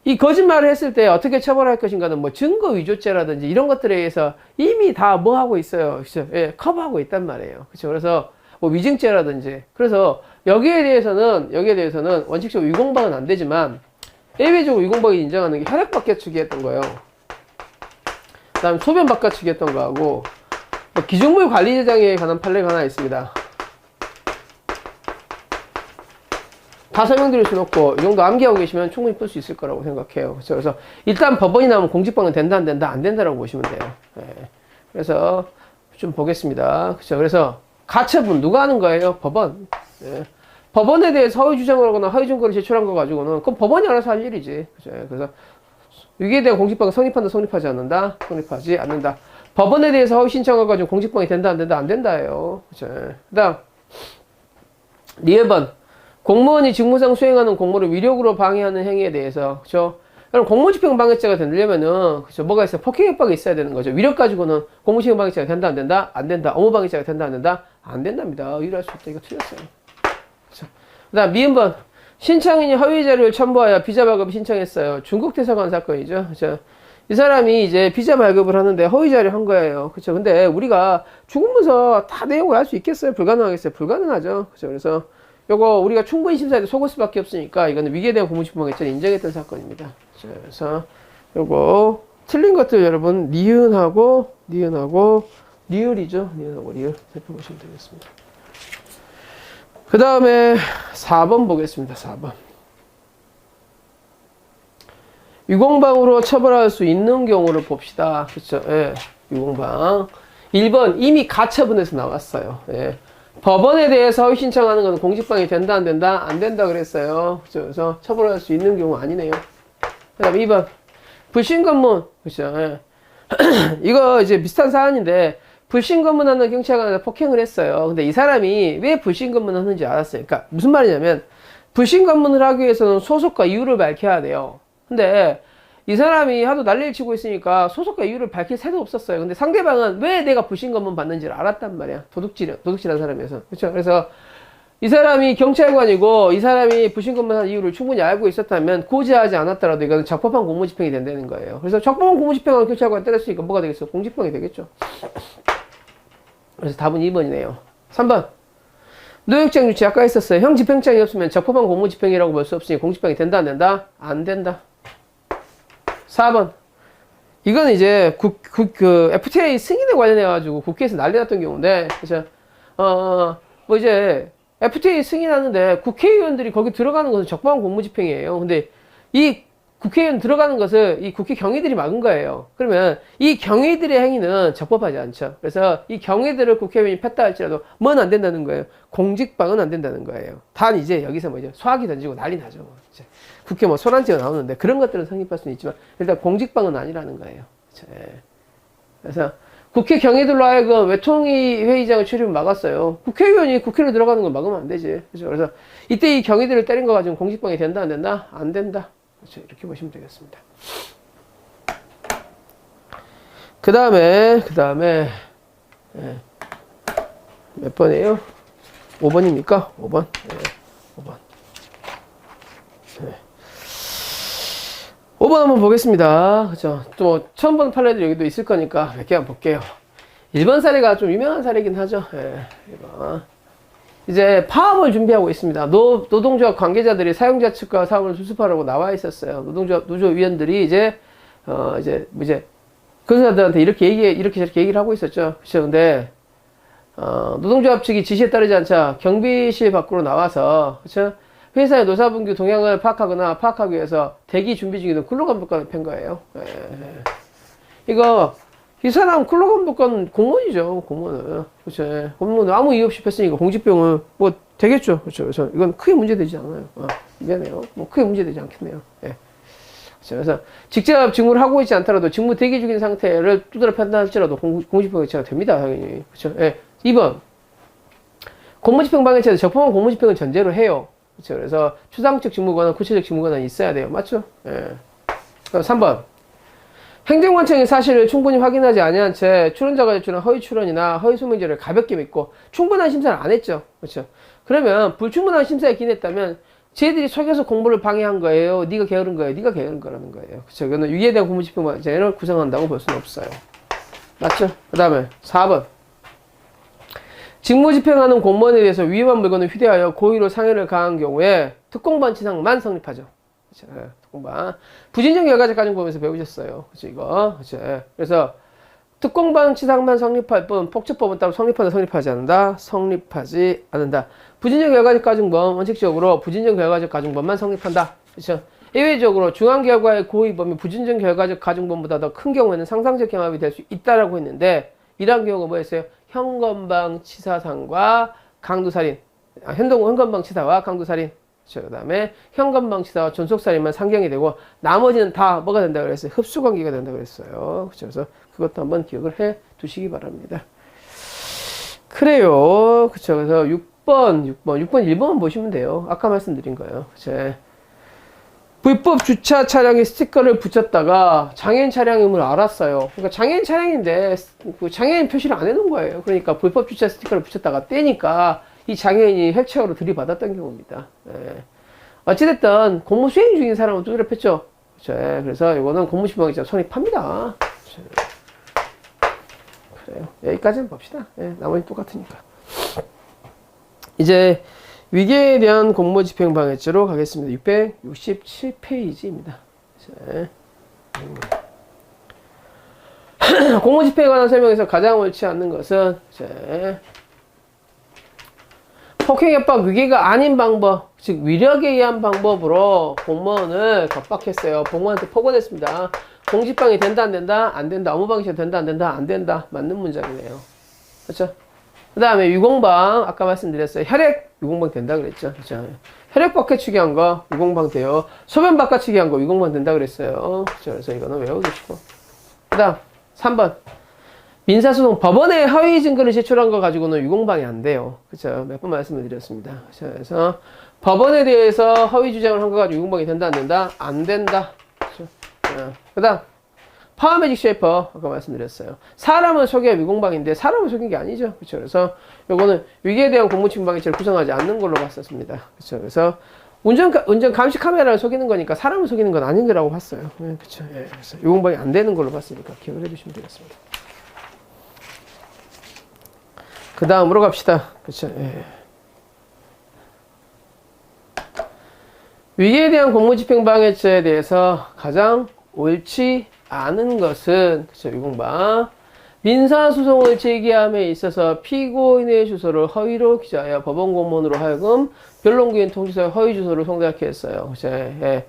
[SPEAKER 1] 이 거짓말을 했을 때 어떻게 처벌할 것인가는 뭐 증거 위조죄라든지 이런 것들에 의해서 이미 다 뭐 하고 있어요. 그렇죠? 예, 커버하고 있단 말이에요. 그렇죠? 그래서 뭐 위증죄라든지 그래서 여기에 대해서는 원칙적으로 위공방은 안 되지만 예외적으로 위공방이 인정하는 게 혈액 바깥치기 했던 거예요. 그다음 소변 바깥치기 했던 거하고 뭐 기존물 관리제장에 관한 판례가 하나 있습니다. 다 설명드릴 수는 없고 이 정도 암기하고 계시면 충분히 풀 수 있을 거라고 생각해요. 그래서 일단 법원이 나오면 공직방은 된다 안 된다 안 된다라고 보시면 돼요. 네. 그래서 좀 보겠습니다. 그래서 가처분 누가 하는 거예요? 법원. 네. 법원에 대해서 허위 주장을 하거나 허위 증거를 제출한 거 가지고는 그건 법원이 알아서 할 일이지. 그래서 위기에 대한 공직방은 성립한다 성립하지 않는다 성립하지 않는다. 법원에 대해서 허위 신청을 가지고 공직방이 된다 안 된다 안 된다예요. 그 다음 2번 공무원이 직무상 수행하는 공무를 위력으로 방해하는 행위에 대해서, 그죠? 그럼 공무집행 방해죄가 되려면은, 그죠? 뭐가 있어요? 폭행협박이 있어야 되는 거죠. 위력 가지고는 공무집행 방해죄가 된다, 안 된다? 안 된다. 업무 방해죄가 된다, 안 된다? 안 된답니다. 의뢰할 수 있다. 이거 틀렸어요. 그죠? 그 다음, 미음번. 신청인이 허위 자료를 첨부하여 비자 발급을 신청했어요. 중국 대사관 사건이죠. 그죠? 이 사람이 이제 비자 발급을 하는데 허위 자료 한 거예요. 그죠? 근데 우리가 중국문서 다 내용을 알 수 있겠어요? 불가능하겠어요? 불가능하죠. 그죠? 그래서 요거 우리가 충분히 심사해도 속을 수밖에 없으니까 이거는 위기에 대한 공무집행 방해죄를 인정했던 사건입니다. 그래서 요거 틀린 것들 여러분 니은하고 리을이죠. 니은하고 리을 살펴보시면 되겠습니다. 그 다음에 4번 보겠습니다. 4번 위공방으로 처벌할 수 있는 경우를 봅시다. 그렇죠? 예, 위공방 1번 이미 가처분에서 나왔어요. 예. 법원에 대해서 허위 신청하는 것은 공직방이 된다 안 된다? 안 된다 그랬어요. 그래서 처벌할 수 있는 경우 아니네요. 그 다음 2번 불신검문. 그렇죠. 예. 이거 이제 비슷한 사안인데 불신검문하는 경찰관에서 폭행을 했어요. 근데 이 사람이 왜 불신검문을 하는지 알았어요. 그러니까 무슨 말이냐면 불신검문을 하기 위해서는 소속과 이유를 밝혀야 돼요. 근데 이 사람이 하도 난리를 치고 있으니까 소속과 이유를 밝힐 새도 없었어요. 근데 상대방은 왜 내가 불신검문 받는지를 알았단 말이야. 도둑질한 사람이어서. 그렇죠? 그래서 이 사람이 경찰관이고 이 사람이 불신검문한 이유를 충분히 알고 있었다면 고지하지 않았더라도 이거는 적법한 공무집행이 된다는 거예요. 그래서 적법한 공무집행하는 경찰관 때렸으니까 뭐가 되겠어? 공직방이 되겠죠. 그래서 답은 2번이네요. 3번 노역장 유치 아까 했었어요. 형 집행장이 없으면 적법한 공무집행이라고 볼 수 없으니 공집행이 된다 안 된다? 안 된다. 4번. 이건 이제 그 FTA 승인에 관련해가지고 국회에서 난리 났던 경우인데, 그죠? 뭐 이제 FTA 승인하는데 국회의원들이 거기 들어가는 것은 적법한 공무집행이에요. 근데 이 국회의원 들어가는 것을 이 국회 경위들이 막은 거예요. 그러면 이 경위들의 행위는 적법하지 않죠. 그래서 이 경위들을 국회의원이 폈다 할지라도 뭐는 안 된다는 거예요. 공직방은 안 된다는 거예요. 단 이제 여기서 뭐죠? 소화기 던지고 난리 나죠. 이제 국회 뭐 소란지가 나오는데 그런 것들은 성립할 수는 있지만 일단 공직방은 아니라는 거예요. 그래서 국회 경위들로 하여금 외통위 회의장을 출입을 막았어요. 국회의원이 국회로 들어가는 걸 막으면 안 되지. 그렇죠? 그래서 이때 이 경위들을 때린 거 가지고 공직방이 된다 안 된다? 안 된다. 그렇죠? 이렇게 보시면 되겠습니다. 그 다음에 몇 번이에요? 5번입니까? 5번. 네, 5번. 네. 5번 한번 보겠습니다. 그죠? 또 처음 보는 판례들 여기도 있을 거니까 몇 개 한번 볼게요. 1번 사례가 좀 유명한 사례이긴 하죠. 네, 1번. 이제 파업을 준비하고 있습니다. 노동조합 관계자들이 사용자 측과 사업을 수습하라고 나와 있었어요. 노조위원들이 이제 근로자들한테 이렇게 저렇게 얘기를 하고 있었죠. 그렇죠? 근데 노동조합 측이 지시에 따르지 않자 경비실 밖으로 나와서, 그렇죠? 회사의 노사분규 동향을 파악하거나 파악하기 위해서 대기 준비 중이던 근로감독관을 팬 거예요. 이 사람 근로감독관 공무원이죠, 공무원은. 그렇죠. 공무원은 아무 이유 없이 뺐으니까 공직병은 뭐 되겠죠. 그렇죠. 그래서 이건 크게 문제되지 않아요. 미안해요. 뭐 크게 문제되지 않겠네요. 예. 그래서 직접 직무를 하고 있지 않더라도 직무 대기 중인 상태를 두드러 판단할지라도 공무집행 방해죄가 됩니다, 당연히. 그렇죠. 예. 2번. 공무집행 방해죄는 적법한 공무집행을 전제로 해요. 그렇죠. 그래서 추상적 직무관한 구체적 직무관한이 있어야 돼요. 맞죠? 예. 3번. 행정관청이 사실을 충분히 확인하지 아니한 채 출원자가 제출한 허위 출원이나 허위 소명제를 가볍게 믿고 충분한 심사를 안 했죠. 그렇죠. 그러면 불충분한 심사에 기냈다면 쟤들이 속여서 공부를 방해한 거예요. 네가 게으른 거예요. 네가 게으른 거라는 거예요. 그렇죠. 이거는 위에 대한 공무집행방해죄를 구성한다고 볼 수는 없어요. 맞죠? 그 다음에 4번. 직무집행하는 공무원에 대해서 위험한 물건을 휴대하여 고의로 상해를 가한 경우에 특공반치상만 성립하죠. 그렇죠. 특공반. 부진정 결과적 가중법에서 배우셨어요. 그렇죠. 이거. 그렇죠. 그래서 특공반치상만 성립할 뿐 폭처법은 따로 성립한다, 성립하지 않는다, 성립하지 않는다. 부진정 결과적 가중법 원칙적으로 부진정 결과적 가중법만 성립한다. 그렇죠. 예외적으로 중한 결과의 고의범이 부진정 결과적 가중법보다 더 큰 경우에는 상상적 경합이 될 수 있다라고 했는데 이러한 경우가 뭐였어요? 현건방 치사상과 강도살인, 현건방 치사와 강도살인. 그 다음에 현건방 치사와 존속살인만 상경이 되고 나머지는 다 뭐가 된다고 그랬어요? 흡수관계가 된다고 그랬어요. 그래서 그것도 한번 기억을 해 두시기 바랍니다. 그래요. 그쵸. 그래서 6번 1번만 보시면 돼요. 아까 말씀드린 거예요. 그쵸. 불법 주차 차량에 스티커를 붙였다가 장애인 차량임을 알았어요. 그러니까 장애인 차량인데 그 장애인 표시를 안 해놓은 거예요. 그러니까 불법 주차 스티커를 붙였다가 떼니까 이 장애인이 휠체어로 들이받았던 경우입니다. 예. 어찌됐든 공무 수행 중인 사람은 두드려 팼죠. 그렇죠. 그래서 이거는 공무집행방해죄 성립합니다. 그래요. 여기까지는 봅시다. 예. 나머지 똑같으니까. 이제 위계에 대한 공무집행방해죄로 가겠습니다. 667페이지입니다. 공무집행에 관한 설명에서 가장 옳지 않는 것은 폭행협박 위계가 아닌 방법, 즉 위력에 의한 방법으로 공무원을 겁박했어요. 공무원한테 폭언했습니다. 공직방해 된다 안 된다? 안 된다. 업무방해죄 된다 안 된다? 안 된다. 맞는 문장이네요. 그렇죠? 그 다음에 유공방, 아까 말씀드렸어요. 혈액 유공방 된다 그랬죠. 그렇죠? 혈액 바꿔치기 한 거 유공방 돼요. 소변 바꿔치기 한 거 유공방 된다 그랬어요. 그렇죠? 그래서 이거는 외워두시고. 그 다음 3번. 민사소송 법원에 허위 증거를 제출한 거 가지고는 유공방이 안 돼요. 그렇죠? 몇 번 말씀을 드렸습니다. 그렇죠? 그래서 법원에 대해서 허위 주장을 한 거 가지고 유공방이 된다 안 된다? 안 된다. 그렇죠? 그 다음 파워매직 쉐이퍼 아까 말씀드렸어요. 사람을 속여 유공방인데 사람을 속인 게 아니죠. 그렇죠? 그래서 요거는 위계에 대한 공무집행방해죄를 구성하지 않는 걸로 봤었습니다. 그렇죠? 그래서 운전 감시 카메라를 속이는 거니까 사람을 속이는 건 아닌 거라고 봤어요. 그렇죠? 예, 그래서 유공방이 안 되는 걸로 봤으니까 기억을 해주시면 되겠습니다. 그 다음으로 갑시다. 그렇죠? 예. 위기에 대한 공무집행방해죄에 대해서 가장 옳지 않은 것은, 그쵸, 유공방. 민사소송을 제기함에 있어서 피고인의 주소를 허위로 기재하여 법원 공무원으로 하여금 변론기인 통지서에 허위 주소를 송달케 했어요. 그쵸, 예.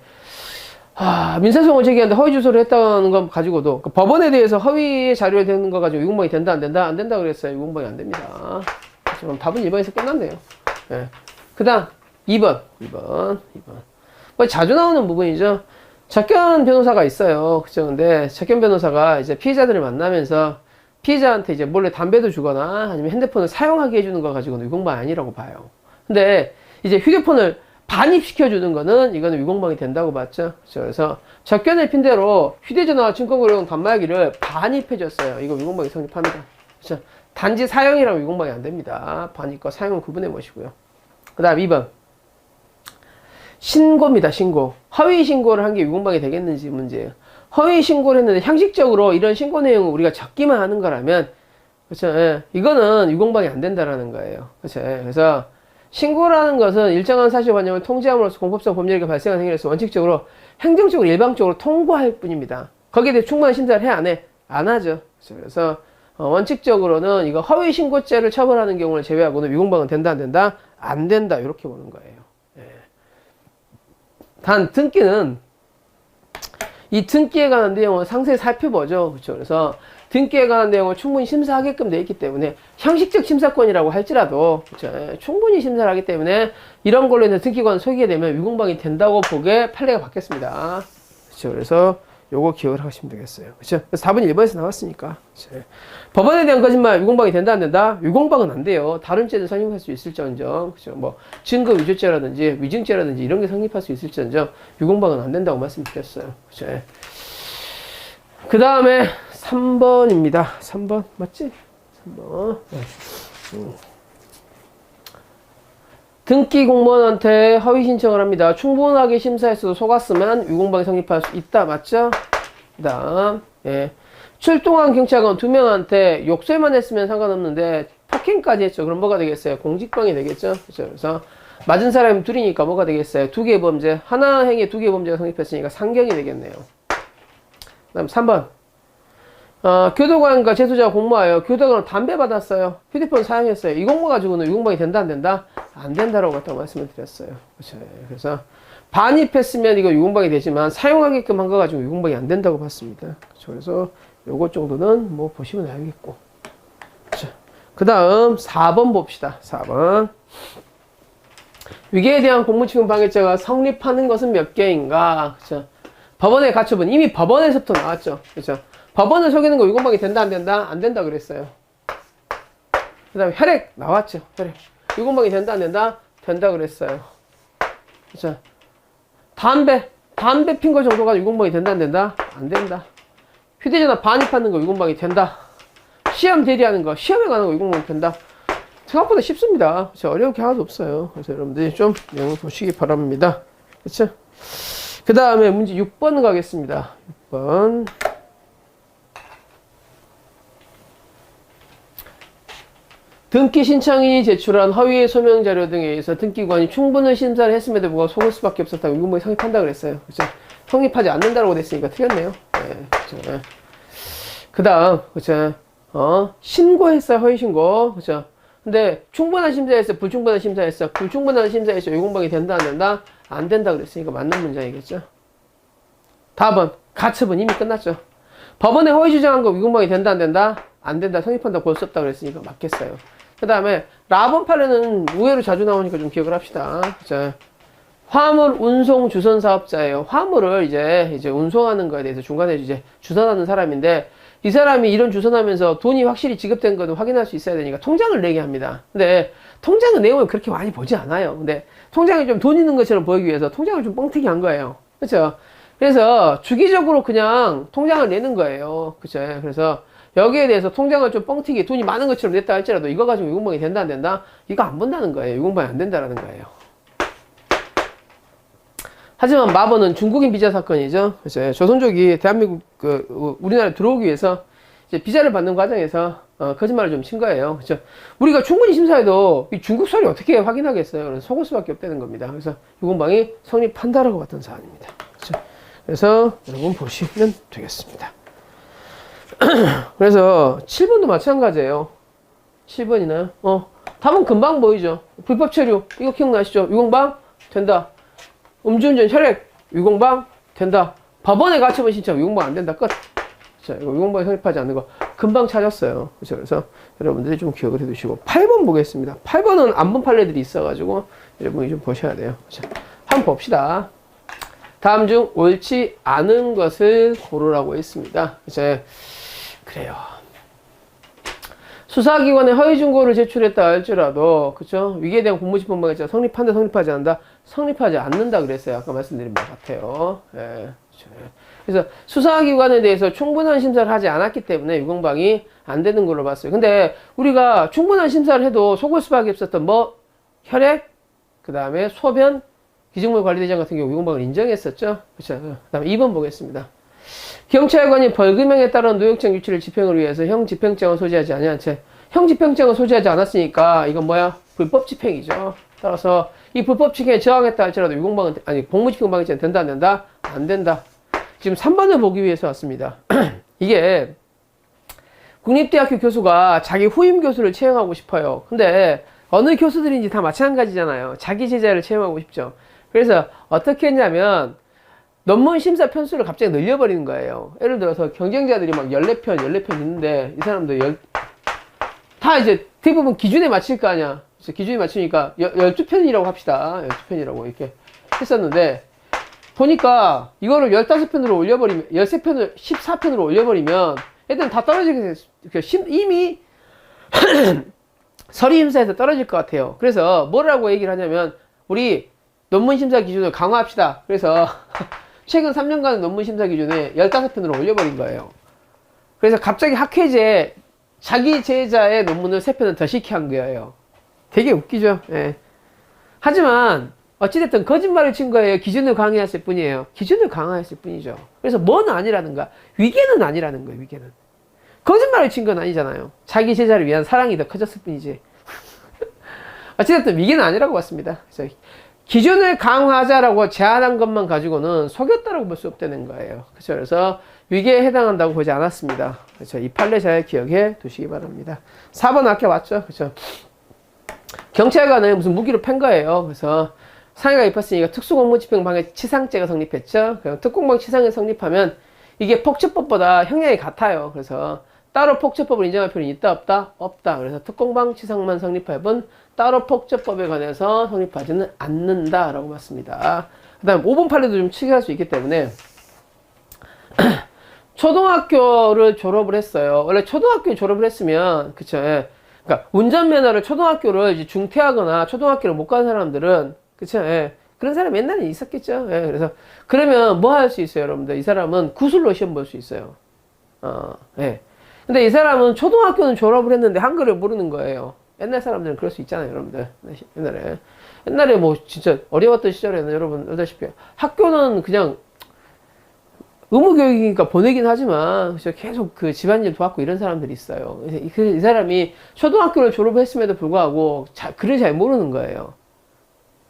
[SPEAKER 1] 민사소송을 제기하는데 허위 주소를 했다는 것 가지고도, 그 법원에 대해서 허위 자료를 대는 거 가지고 유공방이 된다, 안 된다? 안 된다 그랬어요. 유공방이 안 됩니다. 그럼 답은 1번에서 끝났네요. 예. 그 다음, 2번. 뭐 자주 나오는 부분이죠. 접견 변호사가 있어요. 그죠? 근데 접견 변호사가 이제 피해자들을 만나면서 피해자한테 이제 몰래 담배도 주거나 아니면 핸드폰을 사용하게 해주는 거 가지고는 유공방이 아니라고 봐요. 근데 이제 휴대폰을 반입시켜주는 거는 이거는 유공방이 된다고 봤죠. 그렇죠? 그래서 접견을 핀대로 휴대전화와 증권거래용 단말기를 반입해줬어요. 이거 유공방이 성립합니다. 그렇죠? 단지 사용이라고 유공방이 안 됩니다. 반입과 사용은 구분해 보시고요. 그 다음 2번. 신고입니다. 신고. 허위 신고를 한 게 유공방이 되겠는지 문제예요. 허위 신고를 했는데 형식적으로 이런 신고 내용을 우리가 적기만 하는 거라면, 그렇죠? 예. 이거는 유공방이 안 된다라는 거예요. 그렇죠? 예. 그래서 신고라는 것은 일정한 사실 관념을 통지함으로써 공법상 법률이 발생한 행위로서 원칙적으로 행정적으로 일방적으로 통보할 뿐입니다. 거기에 대해 충분한 심사를 해, 안 해? 안 하죠. 그렇죠? 그래서 원칙적으로는 이거 허위 신고죄를 처벌하는 경우를 제외하고는 유공방은 된다, 안 된다? 안 된다. 이렇게 보는 거예요. 예. 단 등기는 이 등기에 관한 내용을 상세히 살펴보죠. 그렇죠? 그래서 등기에 관한 내용을 충분히 심사하게끔 되어 있기 때문에 형식적 심사권이라고 할지라도, 그렇죠? 충분히 심사를 하기 때문에 이런 걸로 인해 등기관 소개가 되면 유공방이 된다고 보게 판례가 바뀌었습니다. 그렇죠? 그래서 요거 기억을 하시면 되겠어요. 그렇죠? 그래서 답은 1번에서 나왔으니까. 그렇죠? 법원에 대한 거짓말 유공방이 된다, 안 된다? 유공방은 안 돼요. 다른 죄도 성립할 수 있을지언정, 그렇죠? 뭐 증거 위조죄라든지 위증죄라든지 이런 게 성립할 수 있을지언정 유공방은 안 된다고 말씀드렸어요. 그렇죠? 그 다음에 3번입니다. 3번 맞지? 3번. 네. 등기 공무원한테 허위 신청을 합니다. 충분하게 심사했어도 속았으면 유공방이 성립할 수 있다. 맞죠? 그 다음, 예. 출동한 경찰관 2명한테 욕설만 했으면 상관없는데 폭행까지 했죠. 그럼 뭐가 되겠어요? 공직방이 되겠죠? 그렇죠? 그래서 맞은 사람이 둘이니까 뭐가 되겠어요? 2개의 범죄. 하나 행위에 2개의 범죄가 성립했으니까 상경이 되겠네요. 그 다음 3번. 교도관과 재소자가 공모하여 교도관은 담배 받았어요. 휴대폰 사용했어요. 이 공모 가지고는 유공방이 된다, 안 된다? 안 된다라고 갖다 말씀을 드렸어요. 그렇죠? 그래서 반입했으면 이거 유공방이 되지만 사용하게끔 한 거 가지고 유공방이 안 된다고 봤습니다. 그렇죠? 그래서 요것 정도는 뭐 보시면 알겠고. 그렇죠? 그 다음 4번 봅시다. 4번. 위계에 대한 공무집행방해죄가 성립하는 것은 몇 개인가? 그렇죠? 법원의 가처분. 이미 법원에서부터 나왔죠. 그렇죠? 법원을 속이는 거 유공방이 된다, 안 된다? 안 된다 그랬어요. 그 다음에 혈액 나왔죠. 혈액. 유공방이 된다, 안 된다? 된다 그랬어요. 그렇죠? 담배 핀 거 정도가 유공방이 된다, 안 된다? 안 된다. 휴대전화 반입하는 거 유공방이 된다. 시험 대리하는 거, 시험에 가는 거 유공방이 된다. 생각보다 쉽습니다. 그렇죠? 어려울 게 하나도 없어요. 그래서 여러분들이 좀 내용을 보시기 바랍니다. 그렇죠? 그 다음에 문제 6번 가겠습니다. 6번. 등기 신청인이 제출한 허위의 소명 자료 등에 의해서 등기관이 충분한 심사를 했음에도 불구하고 속을 수밖에 없었다고 유공방이 성립한다 그랬어요. 그렇죠? 성립하지 않는다고 됐으니까 틀렸네요. 네, 그렇죠? 네. 그 다음, 그렇죠? 신고했어요. 허위 신고. 그렇죠? 근데 충분한 심사했어, 불충분한 심사했어. 불충분한 심사했어. 유공방이 된다, 안 된다? 안 된다 그랬으니까 맞는 문장이겠죠. 답은 가처분 이미 끝났죠. 법원에 허위 주장한 거 유공방이 된다, 안 된다? 안 된다. 성립한다고 볼 수 없다 그랬으니까 맞겠어요. 그 다음에 라본 판례는 의외로 자주 나오니까 좀 기억을 합시다. 자, 화물 운송 주선 사업자예요. 화물을 이제 운송하는 거에 대해서 중간에 이제 주선하는 사람인데, 이 사람이 이런 주선하면서 돈이 확실히 지급된 거는 확인할 수 있어야 되니까 통장을 내게 합니다. 근데 통장의 내용을 그렇게 많이 보지 않아요. 근데 통장에 좀 돈 있는 것처럼 보이기 위해서 통장을 좀 뻥튀기 한 거예요. 그렇죠? 그래서 주기적으로 그냥 통장을 내는 거예요. 그렇죠? 그래서 여기에 대해서 통장을 좀 뻥튀기, 돈이 많은 것처럼 냈다 할지라도 이거 가지고 유공방이 된다, 안 된다? 이거 안 본다는 거예요. 유공방이 안 된다라는 거예요. 하지만 마번은 중국인 비자 사건이죠. 그렇죠? 조선족이 대한민국, 우리나라에 들어오기 위해서 이제 비자를 받는 과정에서 거짓말을 좀 친 거예요. 그죠? 우리가 충분히 심사해도 이 중국설이 어떻게 확인하겠어요? 그래서 속을 수밖에 없다는 겁니다. 그래서 유공방이 성립한다라고 봤던 사안입니다. 그죠? 그래서 여러분 보시면 되겠습니다. 그래서 7번도 마찬가지예요. 7번이나요? 답은 금방 보이죠. 불법 체류 이거 기억나시죠? 유공방 된다. 음주운전 혈액 유공방 된다. 법원에 가처분 신청 유공방 안 된다. 끝. 자, 이거 유공방이 성립하지 않는 거 금방 찾았어요. 그렇죠? 그래서 여러분들이 좀 기억을 해두시고 8번 보겠습니다. 8번은 안 본 판례들이 있어가지고 여러분이 좀 보셔야 돼요. 그렇죠? 한번 봅시다. 다음 중 옳지 않은 것을 고르라고 했습니다. 이제 그래요. 수사기관에 허위 증거를 제출했다 할지라도, 그쵸? 위기에 대한 공무집행방해 있잖아. 성립한다, 성립하지 않는다? 성립하지 않는다 그랬어요. 아까 말씀드린 것 같아요. 예. 그래서 수사기관에 대해서 충분한 심사를 하지 않았기 때문에 유공방이 안 되는 걸로 봤어요. 근데 우리가 충분한 심사를 해도 속을 수밖에 없었던 혈액, 그 다음에 소변, 기증물 관리대장 같은 경우 유공방을 인정했었죠. 그쵸? 그 다음에 2번 보겠습니다. 경찰관이 벌금형에 따른 노역장 유치를 집행을 위해서 형 집행장을 소지하지 아니한 채 형 집행장을 소지하지 않았으니까 이건 뭐야? 불법 집행이죠. 따라서 이 불법 집행에 저항했다 할지라도 유공방은 아니 공무집행방해 된다 안 된다? 안 된다. 지금 3번을 보기 위해서 왔습니다. 이게 국립대학교 교수가 자기 후임 교수를 채용하고 싶어요. 근데 어느 교수들인지 다 마찬가지잖아요. 자기 제자를 채용하고 싶죠. 그래서 어떻게 했냐면 논문 심사 편수를 갑자기 늘려버리는 거예요. 예를 들어서 경쟁자들이 막 14편 있는데 이 사람들 다 이제 대부분 기준에 맞출 거 아니야. 그래서 기준에 맞추니까 12편이라고 합시다. 12편이라고 이렇게 했었는데 보니까 이거를 15편으로 올려버리면 13편을 14편으로 올려버리면 애들은 다 떨어지게 됐어요. 이미 서류 심사에서 떨어질 것 같아요. 그래서 뭐라고 얘기를 하냐면 우리 논문 심사 기준을 강화합시다. 그래서 최근 3년간 논문 심사 기준에 15편으로 올려버린 거예요. 그래서 갑자기 학회지에 자기 제자의 논문을 3편을 더 시키게 한 거예요. 되게 웃기죠. 예. 하지만 어찌됐든 거짓말을 친 거예요. 기준을 강화했을 뿐이에요. 기준을 강화했을 뿐이죠. 그래서 뭐는 아니라는 거야. 위계는 아니라는 거예요. 위계는. 거짓말을 친 건 아니잖아요. 자기 제자를 위한 사랑이 더 커졌을 뿐이지. 어찌됐든 위계는 아니라고 봤습니다. 그래서 기준을 강화하자라고 제안한 것만 가지고는 속였다라고 볼 수 없다는 거예요. 그렇죠? 그래서 위계에 해당한다고 보지 않았습니다. 그렇죠? 이 판례 잘 기억해 두시기 바랍니다. 4번 아까 왔죠? 그렇죠? 경찰관은 무슨 무기로 팬 거예요. 그래서 상해가 입혔으니까 특수공무집행방해 치상죄가 성립했죠. 특공방 치상이 성립하면 이게 폭처법보다 형량이 같아요. 그래서 따로 폭처법을 인정할 필요는 있다 없다? 없다. 그래서 특공방 치상만 성립할 뿐 따로 폭처법에 관해서 성립하지는 않는다라고 봤습니다. 그 다음 5번 판례도 좀 특이할 수 있기 때문에 초등학교를 졸업을 했어요. 원래 초등학교 졸업을 했으면 그쵸? 예. 그러니까 운전면허를 초등학교를 이제 중퇴하거나 초등학교를 못 간 사람들은 그쵸? 예. 그런 사람 옛날에 있었겠죠. 예. 그래서 그러면 뭐 할 수 있어요, 여러분들? 이 사람은 구술로 시험 볼 수 있어요. 예. 근데 이 사람은 초등학교는 졸업을 했는데 한글을 모르는 거예요. 옛날 사람들은 그럴 수 있잖아요, 여러분들. 옛날에 뭐 진짜 어려웠던 시절에는 여러분 알다시피 학교는 그냥 의무교육이니까 보내긴 하지만 계속 그 집안일 도왔고 이런 사람들이 있어요. 이 사람이 초등학교를 졸업했음에도 불구하고 글을 잘 모르는 거예요.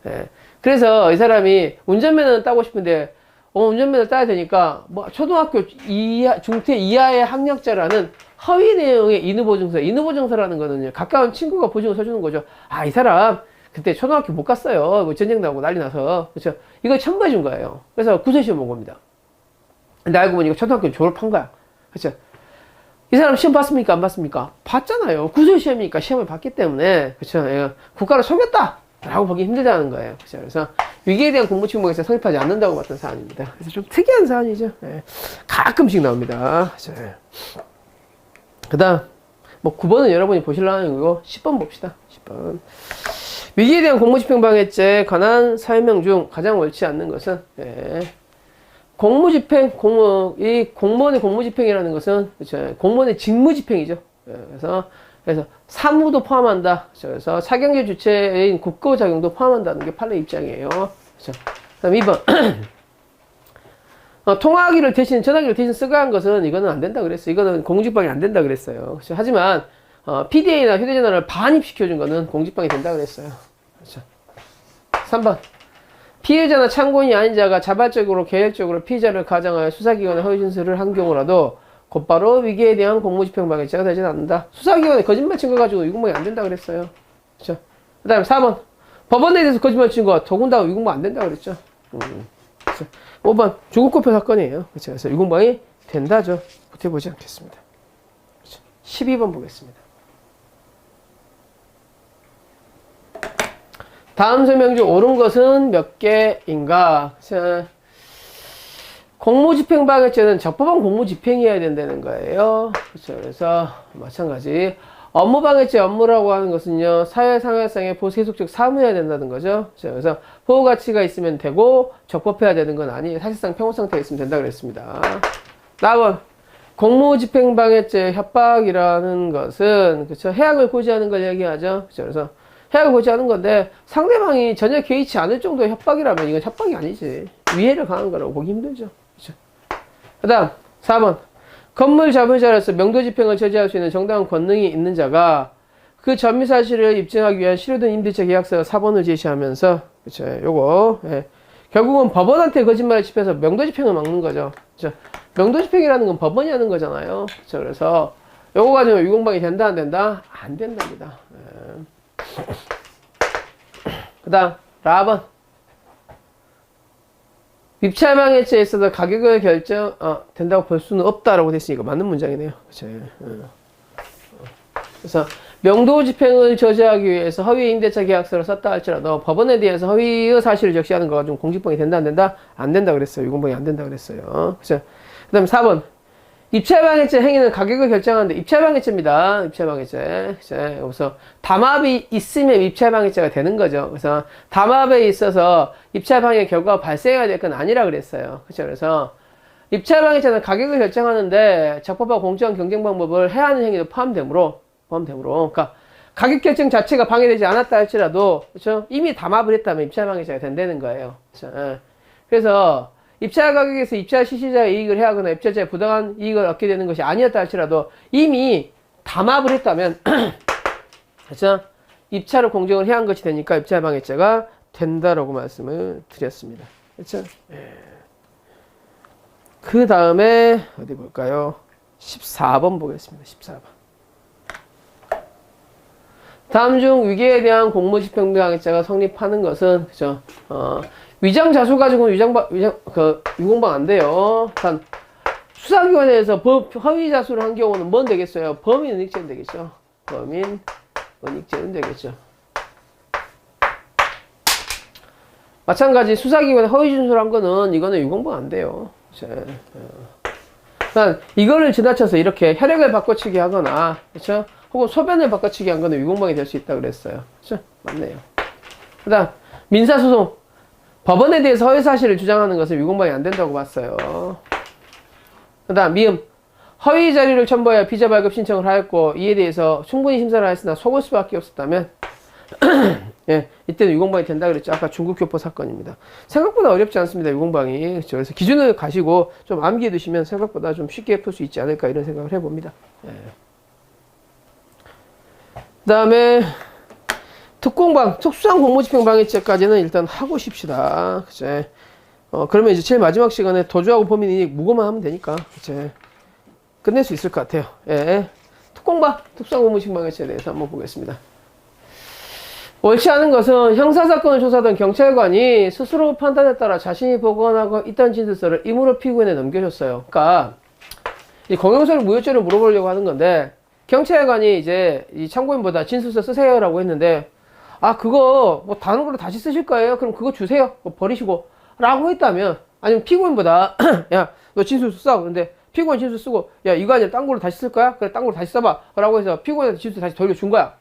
[SPEAKER 1] 예. 그래서 이 사람이 운전면허는 따고 싶은데 운전면허 따야 되니까 뭐 초등학교 중퇴 이하의 학력자라는 허위 내용의 인후보증서라는 거는요, 가까운 친구가 보증을 서주는 거죠. 아, 이 사람 그때 초등학교 못 갔어요. 뭐 전쟁 나고 난리 나서. 그렇죠? 이걸 첨부해 준 거예요. 그래서 구설시험 본 겁니다. 근데 알고 보니까 초등학교 졸업한 거야. 그렇죠? 이 사람 시험 봤습니까? 안 봤습니까? 봤잖아요. 구설시험이니까 시험을 봤기 때문에. 그렇죠? 국가를 속였다! 라고 보기 힘들다는 거예요. 그렇죠? 그래서 위기에 대한 공무집행방해죄 성립하지 않는다고 봤던 사안입니다. 그래서 좀 특이한 사안이죠. 가끔씩 나옵니다. 그렇죠? 그 다음, 뭐 9번은 여러분이 보시려는 거고, 10번 봅시다. 10번. 위기에 대한 공무집행방해죄에 관한 설명 중 가장 옳지 않는 것은, 공무집행, 이 공무원의 공무집행이라는 것은, 그렇죠? 공무원의 직무집행이죠. 그래서 사무도 포함한다. 그래서 사경제 주체인 국고작용도 포함한다는 게 판례 입장이에요. 그렇죠? 그 다음 2번. 통화기를 대신, 전화기를 대신 쓰고 한 것은 이거는 안 된다 그랬어요. 이거는 공직방이 안 된다 그랬어요. 그렇죠? 하지만, PDA나 휴대전화를 반입시켜준 거는 공직방이 된다 그랬어요. 그렇죠? 3번. 피해자나 참고인이 아닌 자가 자발적으로, 계획적으로 피의자를 가장하여 수사기관에 허위진술을 한 경우라도 곧바로 위기에 대한 공무집행방해죄가 되지는 않는다. 수사기관에 거짓말 친 거 가지고 유공방이 안 된다 그랬어요. 그렇죠? 그 다음에 4번. 법원에 대해서 거짓말 친 거 더군다나 유공방 안 된다 그랬죠. 그렇죠? 5번. 조국고표 사건이에요. 그렇죠? 그래서 유공방이 된다죠. 버텨보지 않겠습니다. 그렇죠? 12번 보겠습니다. 다음 설명 중 옳은 것은 몇 개인가? 자, 공무집행방해죄는 적법한 공무집행이어야 된다는 거예요. 그렇죠. 그래서 마찬가지 업무방해죄 업무라고 하는 것은요, 사회상해상의 보수계속적 사무해야 된다는 거죠. 그렇죠. 그래서 보호가치가 있으면 되고 적법해야 되는 건 아니에요. 사실상 평온상태가 있으면 된다 그랬습니다. 다음 공무집행방해죄 협박이라는 것은 그렇죠, 해악을 고지하는 걸 얘기하죠. 그렇죠. 그래서 해악을 고지하는 건데 상대방이 전혀 개의치 않을 정도의 협박이라면 이건 협박이 아니지. 위해를 가한 거라고 보기 힘들죠. 그렇죠? 그 다음 4번. 건물 자부자로서 명도집행을 저지할 수 있는 정당한 권능이 있는 자가 그 전미 사실을 입증하기 위한 실효된 임대차 계약서 사본을 제시하면서 그렇죠. 요거 결국은 법원한테 거짓말을 집해서 명도집행을 막는 거죠. 그렇죠? 명도집행이라는 건 법원이 하는 거잖아요. 그렇죠? 그래서 요거 가지고 유공방이 된다 안 된다? 안 된답니다. 그 다음 라번. 입찰방해죄에 있어서 가격을 된다고 볼 수는 없다라고 됐으니까 맞는 문장이네요. 그쵸? 그래서 명도집행을 저지하기 위해서 허위 임대차 계약서를 썼다 할지라도 법원에 대해서 허위의 사실을 적시하는 거가 좀 공직방이 된다 안 된다? 안 된다 그랬어요. 유공방이 안 된다 그랬어요. 그쵸? 그 다음에 4번. 입찰방해죄 행위는 가격을 결정하는데 입찰방해죄입니다. 입찰방해죄. 그래서 담합이 있으면 입찰방해죄가 되는 거죠. 그래서 담합에 있어서 입찰방해 결과가 발생해야 될 건 아니라 그랬어요. 그렇죠? 그래서 입찰방해죄는 가격을 결정하는데 적법하고 공정한 경쟁 방법을 해야 하는 행위도 포함되므로 그러니까 가격 결정 자체가 방해되지 않았다 할지라도 그렇죠? 이미 담합을 했다면 입찰방해죄가 된다는 거예요. 그렇죠? 그래서 입찰 가격에서 입찰 실시자의 이익을 해하거나 입찰자의 부당한 이익을 얻게 되는 것이 아니었다 할지라도 이미 담합을 했다면 그렇죠? 입찰을 공정을 해야 한 것이 되니까 입찰방해죄가 된다라고 말씀을 드렸습니다. 그렇죠? 그 다음에 어디 볼까요? 14번 보겠습니다. 14번. 다음 중 위계에 대한 공무집행방해죄가 성립하는 것은 그죠? 위장 자수 가지고는 유공방 안 돼요. 단 수사기관에서 허위 자수를 한 경우는 뭔 되겠어요? 범인은닉죄는 되겠죠. 범인은닉죄는 되겠죠. 마찬가지 수사기관에 허위 진술한 거는 이거는 유공방 안 돼요. 단 이거를 지나쳐서 이렇게 혈액을 바꿔치기 하거나 그렇죠? 혹은 소변을 바꿔치기 한 거는 유공방이 될 수 있다 그랬어요. 그렇죠? 맞네요. 그다음 민사소송. 법원에 대해서 허위사실을 주장하는 것은 유공방이 안 된다고 봤어요. 그 다음 미음. 허위 자료를 첨부하여 비자 발급 신청을 하였고 이에 대해서 충분히 심사를 하였으나 속을 수밖에 없었다면 예, 이때는 유공방이 된다 그랬죠. 아까 중국 교포 사건입니다. 생각보다 어렵지 않습니다. 유공방이. 그렇죠? 그래서 기준을 가시고 좀 암기해 두시면 생각보다 좀 쉽게 풀 수 있지 않을까 이런 생각을 해봅니다. 예. 그 다음에 특공방, 특수한 공무집행방해죄까지는 일단 하고 쉽시다. 그치? 그러면 이제 제일 마지막 시간에 도주하고 범인이 무고만 하면 되니까, 그치? 끝낼 수 있을 것 같아요. 예. 특공방, 특수한 공무집행방해죄에 대해서 한번 보겠습니다. 옳지 않은 것은 형사사건을 조사하던 경찰관이 스스로 판단에 따라 자신이 보관하고 있던 진술서를 임의로 피고인에 넘겨줬어요. 그러니까, 이 공용서류 무효죄를 물어보려고 하는 건데, 경찰관이 이제 이 참고인보다 진술서 쓰세요라고 했는데, 아, 그거, 뭐, 다른 걸로 다시 쓰실 거예요? 그럼 그거 주세요. 뭐 버리시고. 라고 했다면, 아니면 피고인보다, 야, 너 진술서 써. 근데 피고인 진술 쓰고, 야, 이거 아니라 딴 걸로 다시 쓸 거야? 그래, 딴 걸로 다시 써봐. 라고 해서 피고인한테 진술 다시 돌려준 거야.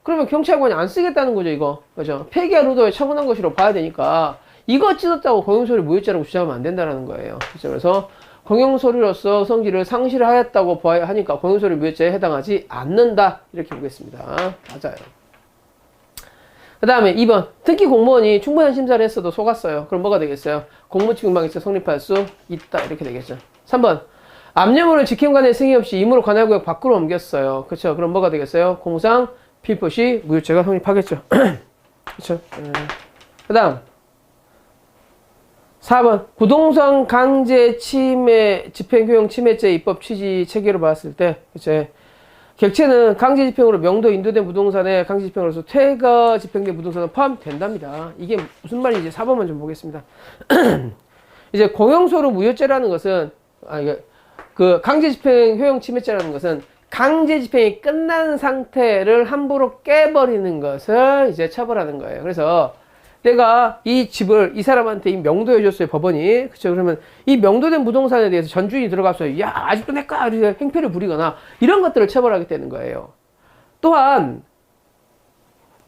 [SPEAKER 1] 그러면 경찰관이 안 쓰겠다는 거죠, 이거. 그죠? 폐기할 의도에 처분한 것으로 봐야 되니까, 이거 찢었다고 공용서류 무효죄라고 주장하면 안 된다는 거예요. 그죠? 그래서, 공용서류로서 성질을 상실하였다고 봐야 하니까 공용서류 무효죄에 해당하지 않는다. 이렇게 보겠습니다. 맞아요. 그 다음에 2번. 특히 공무원이 충분한 심사를 했어도 속았어요. 그럼 뭐가 되겠어요? 공무집행방해죄 성립할 수 있다. 이렇게 되겠죠. 3번. 압류물을 직행관의 승인 없이 임으로 관할구역 밖으로 옮겼어요. 그렇죠? 그럼 뭐가 되겠어요? 공무상 필포시 무효죄가 성립하겠죠. 그렇죠? 그 다음 4번. 부동산 강제 침해 집행효용 침해죄 입법 취지 체계로 봤을 때 그렇죠? 객체는 강제 집행으로 명도 인도된 부동산에 강제 집행으로서 퇴거 집행된 부동산은 포함된답니다. 이게 무슨 말인지 4번만 좀 보겠습니다. 이제 공용소로 무효죄라는 것은 그 강제 집행 효용 침해죄라는 것은 강제 집행이 끝난 상태를 함부로 깨버리는 것을 이제 처벌하는 거예요. 그래서 내가 이 집을 이 사람한테 이 명도해줬어요, 법원이. 그쵸? 그러면 이 명도된 부동산에 대해서 전주인이 들어가서, 야, 아직도 내 거야! 이렇게 행패를 부리거나, 이런 것들을 처벌하게 되는 거예요. 또한,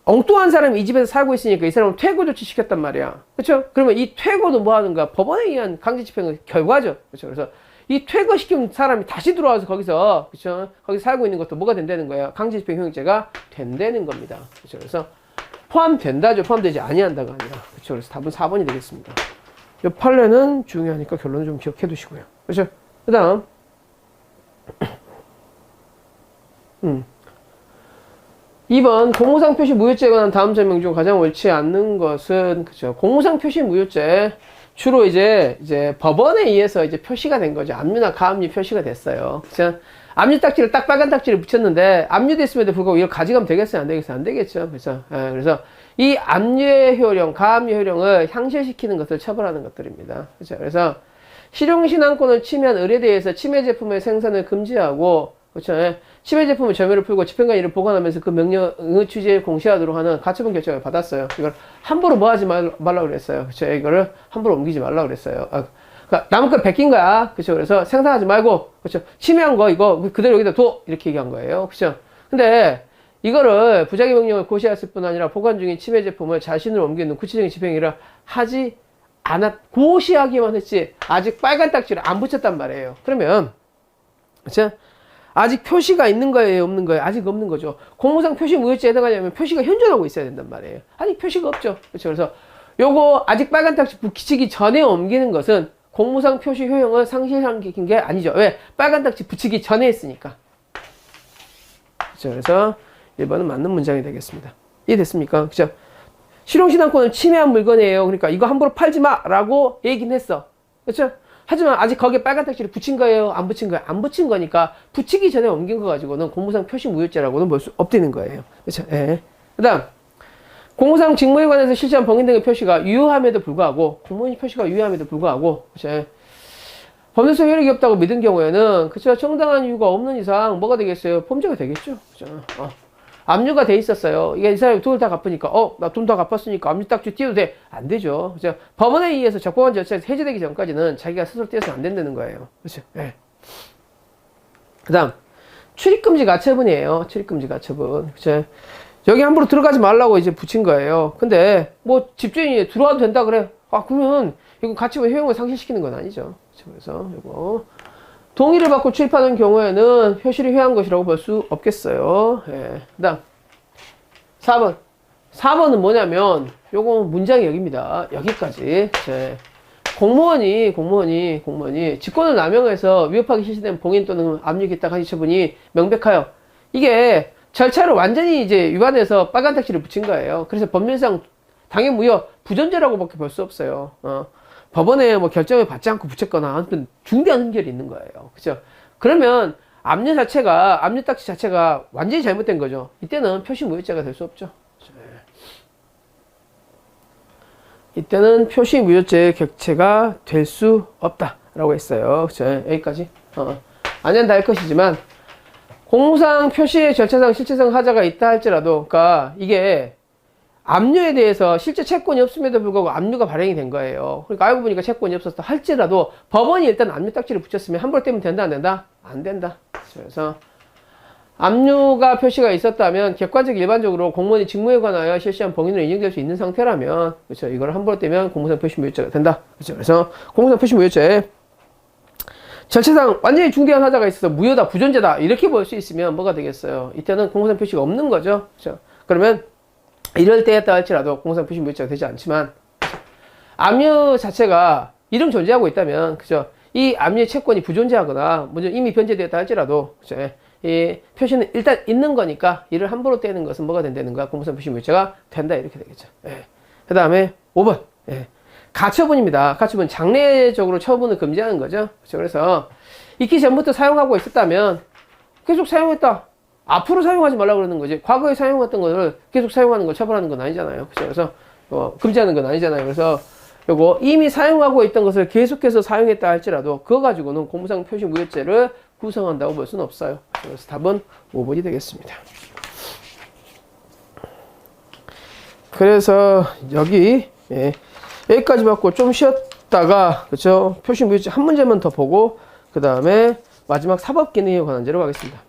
[SPEAKER 1] 엉뚱한 사람이 이 집에서 살고 있으니까 이 사람을 퇴거 조치시켰단 말이야. 그쵸? 그러면 이 퇴거도 뭐 하는가? 법원에 의한 강제 집행의 결과죠. 그쵸? 그래서 이 퇴거시킨 사람이 다시 들어와서 거기서, 그쵸? 거기 살고 있는 것도 뭐가 된다는 거예요? 강제 집행 효용죄가 된다는 겁니다. 그쵸? 그래서 포함된다죠. 포함되지 아니한다가 아니라. 그쵸? 그래서 답은 4번이 되겠습니다. 이 판례는 중요하니까 결론을 좀 기억해 두시고요. 그쵸? 그 다음. 2번 공무상 표시 무효죄에 관한 다음 설명 중 가장 옳지 않는 것은 그죠? 공무상 표시 무효죄 주로 이제 법원에 의해서 이제 표시가 된 거죠. 압류나 가압류 표시가 됐어요. 그죠? 압류 딱지를 딱 빨간 딱지를 붙였는데 압류됐음에도 불구하고 이걸 가져가면 되겠어요? 안 되겠어요? 안 되겠죠. 그래서 그래서 이 압류의 효령, 가압류 효령을 향실시키는 것을 처벌하는 것들입니다. 그죠? 그래서 실용신앙권을 침해한 을에 대해서 침해 제품의 생산을 금지하고 그렇죠. 침해 제품의 점유를 풀고 집행관리를 보관하면서 그 명령의 취지에 공시하도록 하는 가처분 결정을 받았어요. 이걸 함부로 뭐 하지 말라고 그랬어요. 그렇죠. 이거를 함부로 옮기지 말라고 그랬어요. 그러니까 남의 걸 베낀 거야. 그렇죠. 그래서 생산하지 말고 그렇죠. 침해한 거 이거 그대로 여기다 둬 이렇게 얘기한 거예요. 그렇죠. 근데 이거를 부작위 명령을 고시했을 뿐 아니라 보관 중인 침해 제품을 자신으로 옮기는 구체적인 집행일을 하지 고시하기만 했지 아직 빨간 딱지를 안 붙였단 말이에요. 그러면 그렇죠. 아직 표시가 있는 거예요, 없는 거예요? 아직 없는 거죠. 공무상 표시 무효죄에 해당하려면 표시가 현존하고 있어야 된단 말이에요. 아직 표시가 없죠. 그렇죠. 그래서 요거 아직 빨간 딱지 붙이기 전에 옮기는 것은 공무상 표시 효용을 상실시킨 게 아니죠. 왜? 빨간 딱지 붙이기 전에 했으니까. 그렇죠. 그래서 1번은 맞는 문장이 되겠습니다. 이해됐습니까? 그렇죠. 실용신앙권은 침해한 물건이에요. 그러니까 이거 함부로 팔지 마! 라고 얘기는 했어. 그렇죠. 하지만 아직 거기에 빨간 딱지를 붙인 거예요? 안 붙인 거예요? 안 붙인 거니까 붙이기 전에 옮긴 거 가지고는 공무상 표시 무효죄라고는 볼 수 없다는 거예요. 그렇죠? 예. 그 다음 공무상 직무에 관해서 실시한 범행 등의 표시가 유효함에도 불구하고 공무원 표시가 유효함에도 불구하고 그렇죠? 법률상 효력이 없다고 믿은 경우에는 그렇죠? 정당한 이유가 없는 이상 뭐가 되겠어요? 범죄가 되겠죠. 그렇죠? 압류가 돼 있었어요. 이게 이 사람이 돈을 다 갚으니까, 나 돈 다 갚았으니까 압류 딱지 띄워도 돼? 안 되죠. 그죠? 법원에 의해서 적법한 절차에서 해제되기 전까지는 자기가 스스로 띄어서는 안 된다는 거예요. 그렇죠? 네. 그 다음, 출입금지 가처분이에요. 출입금지 가처분. 그죠? 여기 함부로 들어가지 말라고 이제 붙인 거예요. 근데, 뭐, 집주인이 들어와도 된다 그래. 그러면, 이거 가처분 효용을 상실시키는 건 아니죠. 그렇죠? 그래서, 이거. 동의를 받고 출입하는 경우에는 표시를 회한 것이라고 볼 수 없겠어요. 예. 그 다음 4번 4번은 뭐냐면 요거 문장이 여기입니다. 여기까지. 예. 공무원이 직권을 남용해서 위협하기 실시된 봉인 또는 압류기타 가시처분이 명백하여 이게 절차를 완전히 이제 위반해서 빨간 딱지를 붙인 거예요. 그래서 법률상 당해무효 부존재라고밖에 볼 수 없어요. 법원에 뭐 결정을 받지 않고 붙였거나 아무튼 중대한 흠결이 있는 거예요. 그죠? 그러면 압류 딱지 자체가 완전히 잘못된 거죠. 이때는 표시 무효죄가 될 수 없죠. 이때는 표시 무효죄의 객체가 될 수 없다라고 했어요. 그죠? 여기까지. 안 한다 할 것이지만 공무상 표시의 절차상 실체상 하자가 있다 할지라도 그러니까 이게 압류에 대해서 실제 채권이 없음에도 불구하고 압류가 발행이 된 거예요. 그러니까 알고 보니까 채권이 없었다 할지라도 법원이 일단 압류 딱지를 붙였으면 함부로 떼면 된다 안 된다? 안 된다. 그래서 압류가 표시가 있었다면 객관적 일반적으로 공무원이 직무에 관하여 실시한 봉인으로 인정될 수 있는 상태라면 그렇죠. 이걸 함부로 떼면 공무상 표시 무효죄가 된다. 그렇죠. 그래서 공무상 표시 무효죄 절차상 완전히 중대한 하자가 있어서 무효다, 부존재다 이렇게 볼 수 있으면 뭐가 되겠어요? 이때는 공무상 표시가 없는 거죠. 그렇죠. 그러면 이럴 때였다 할지라도 공무상 표시 무효자가 되지 않지만 압류 자체가 이름 존재하고 있다면 그죠? 이 압류 채권이 부존재하거나 먼저 이미 변제되었다 할지라도 그죠? 이 표시는 일단 있는 거니까 이를 함부로 떼는 것은 뭐가 된다는 거야? 공무상 표시 무효자가 된다 이렇게 되겠죠. 예. 그 다음에 5번 예. 가처분입니다. 가처분 장래적으로 처분을 금지하는 거죠. 그렇죠? 그래서 익히 전부터 사용하고 있었다면 계속 사용했다. 앞으로 사용하지 말라고 그러는 거지. 과거에 사용했던 거를 계속 사용하는 걸 처벌하는 건 아니잖아요. 그렇죠? 그래서 금지하는 건 아니잖아요. 그래서 요거 이미 사용하고 있던 것을 계속해서 사용했다 할지라도 그거 가지고는 공무상 표시 무효죄를 구성한다고 볼 수는 없어요. 그래서 답은 5번이 되겠습니다. 그래서 여기 예, 여기까지 받고 좀 쉬었다가 그렇죠? 표시 무효죄 한 문제만 더 보고 그 다음에 마지막 사법기능에 관한 제로 가겠습니다.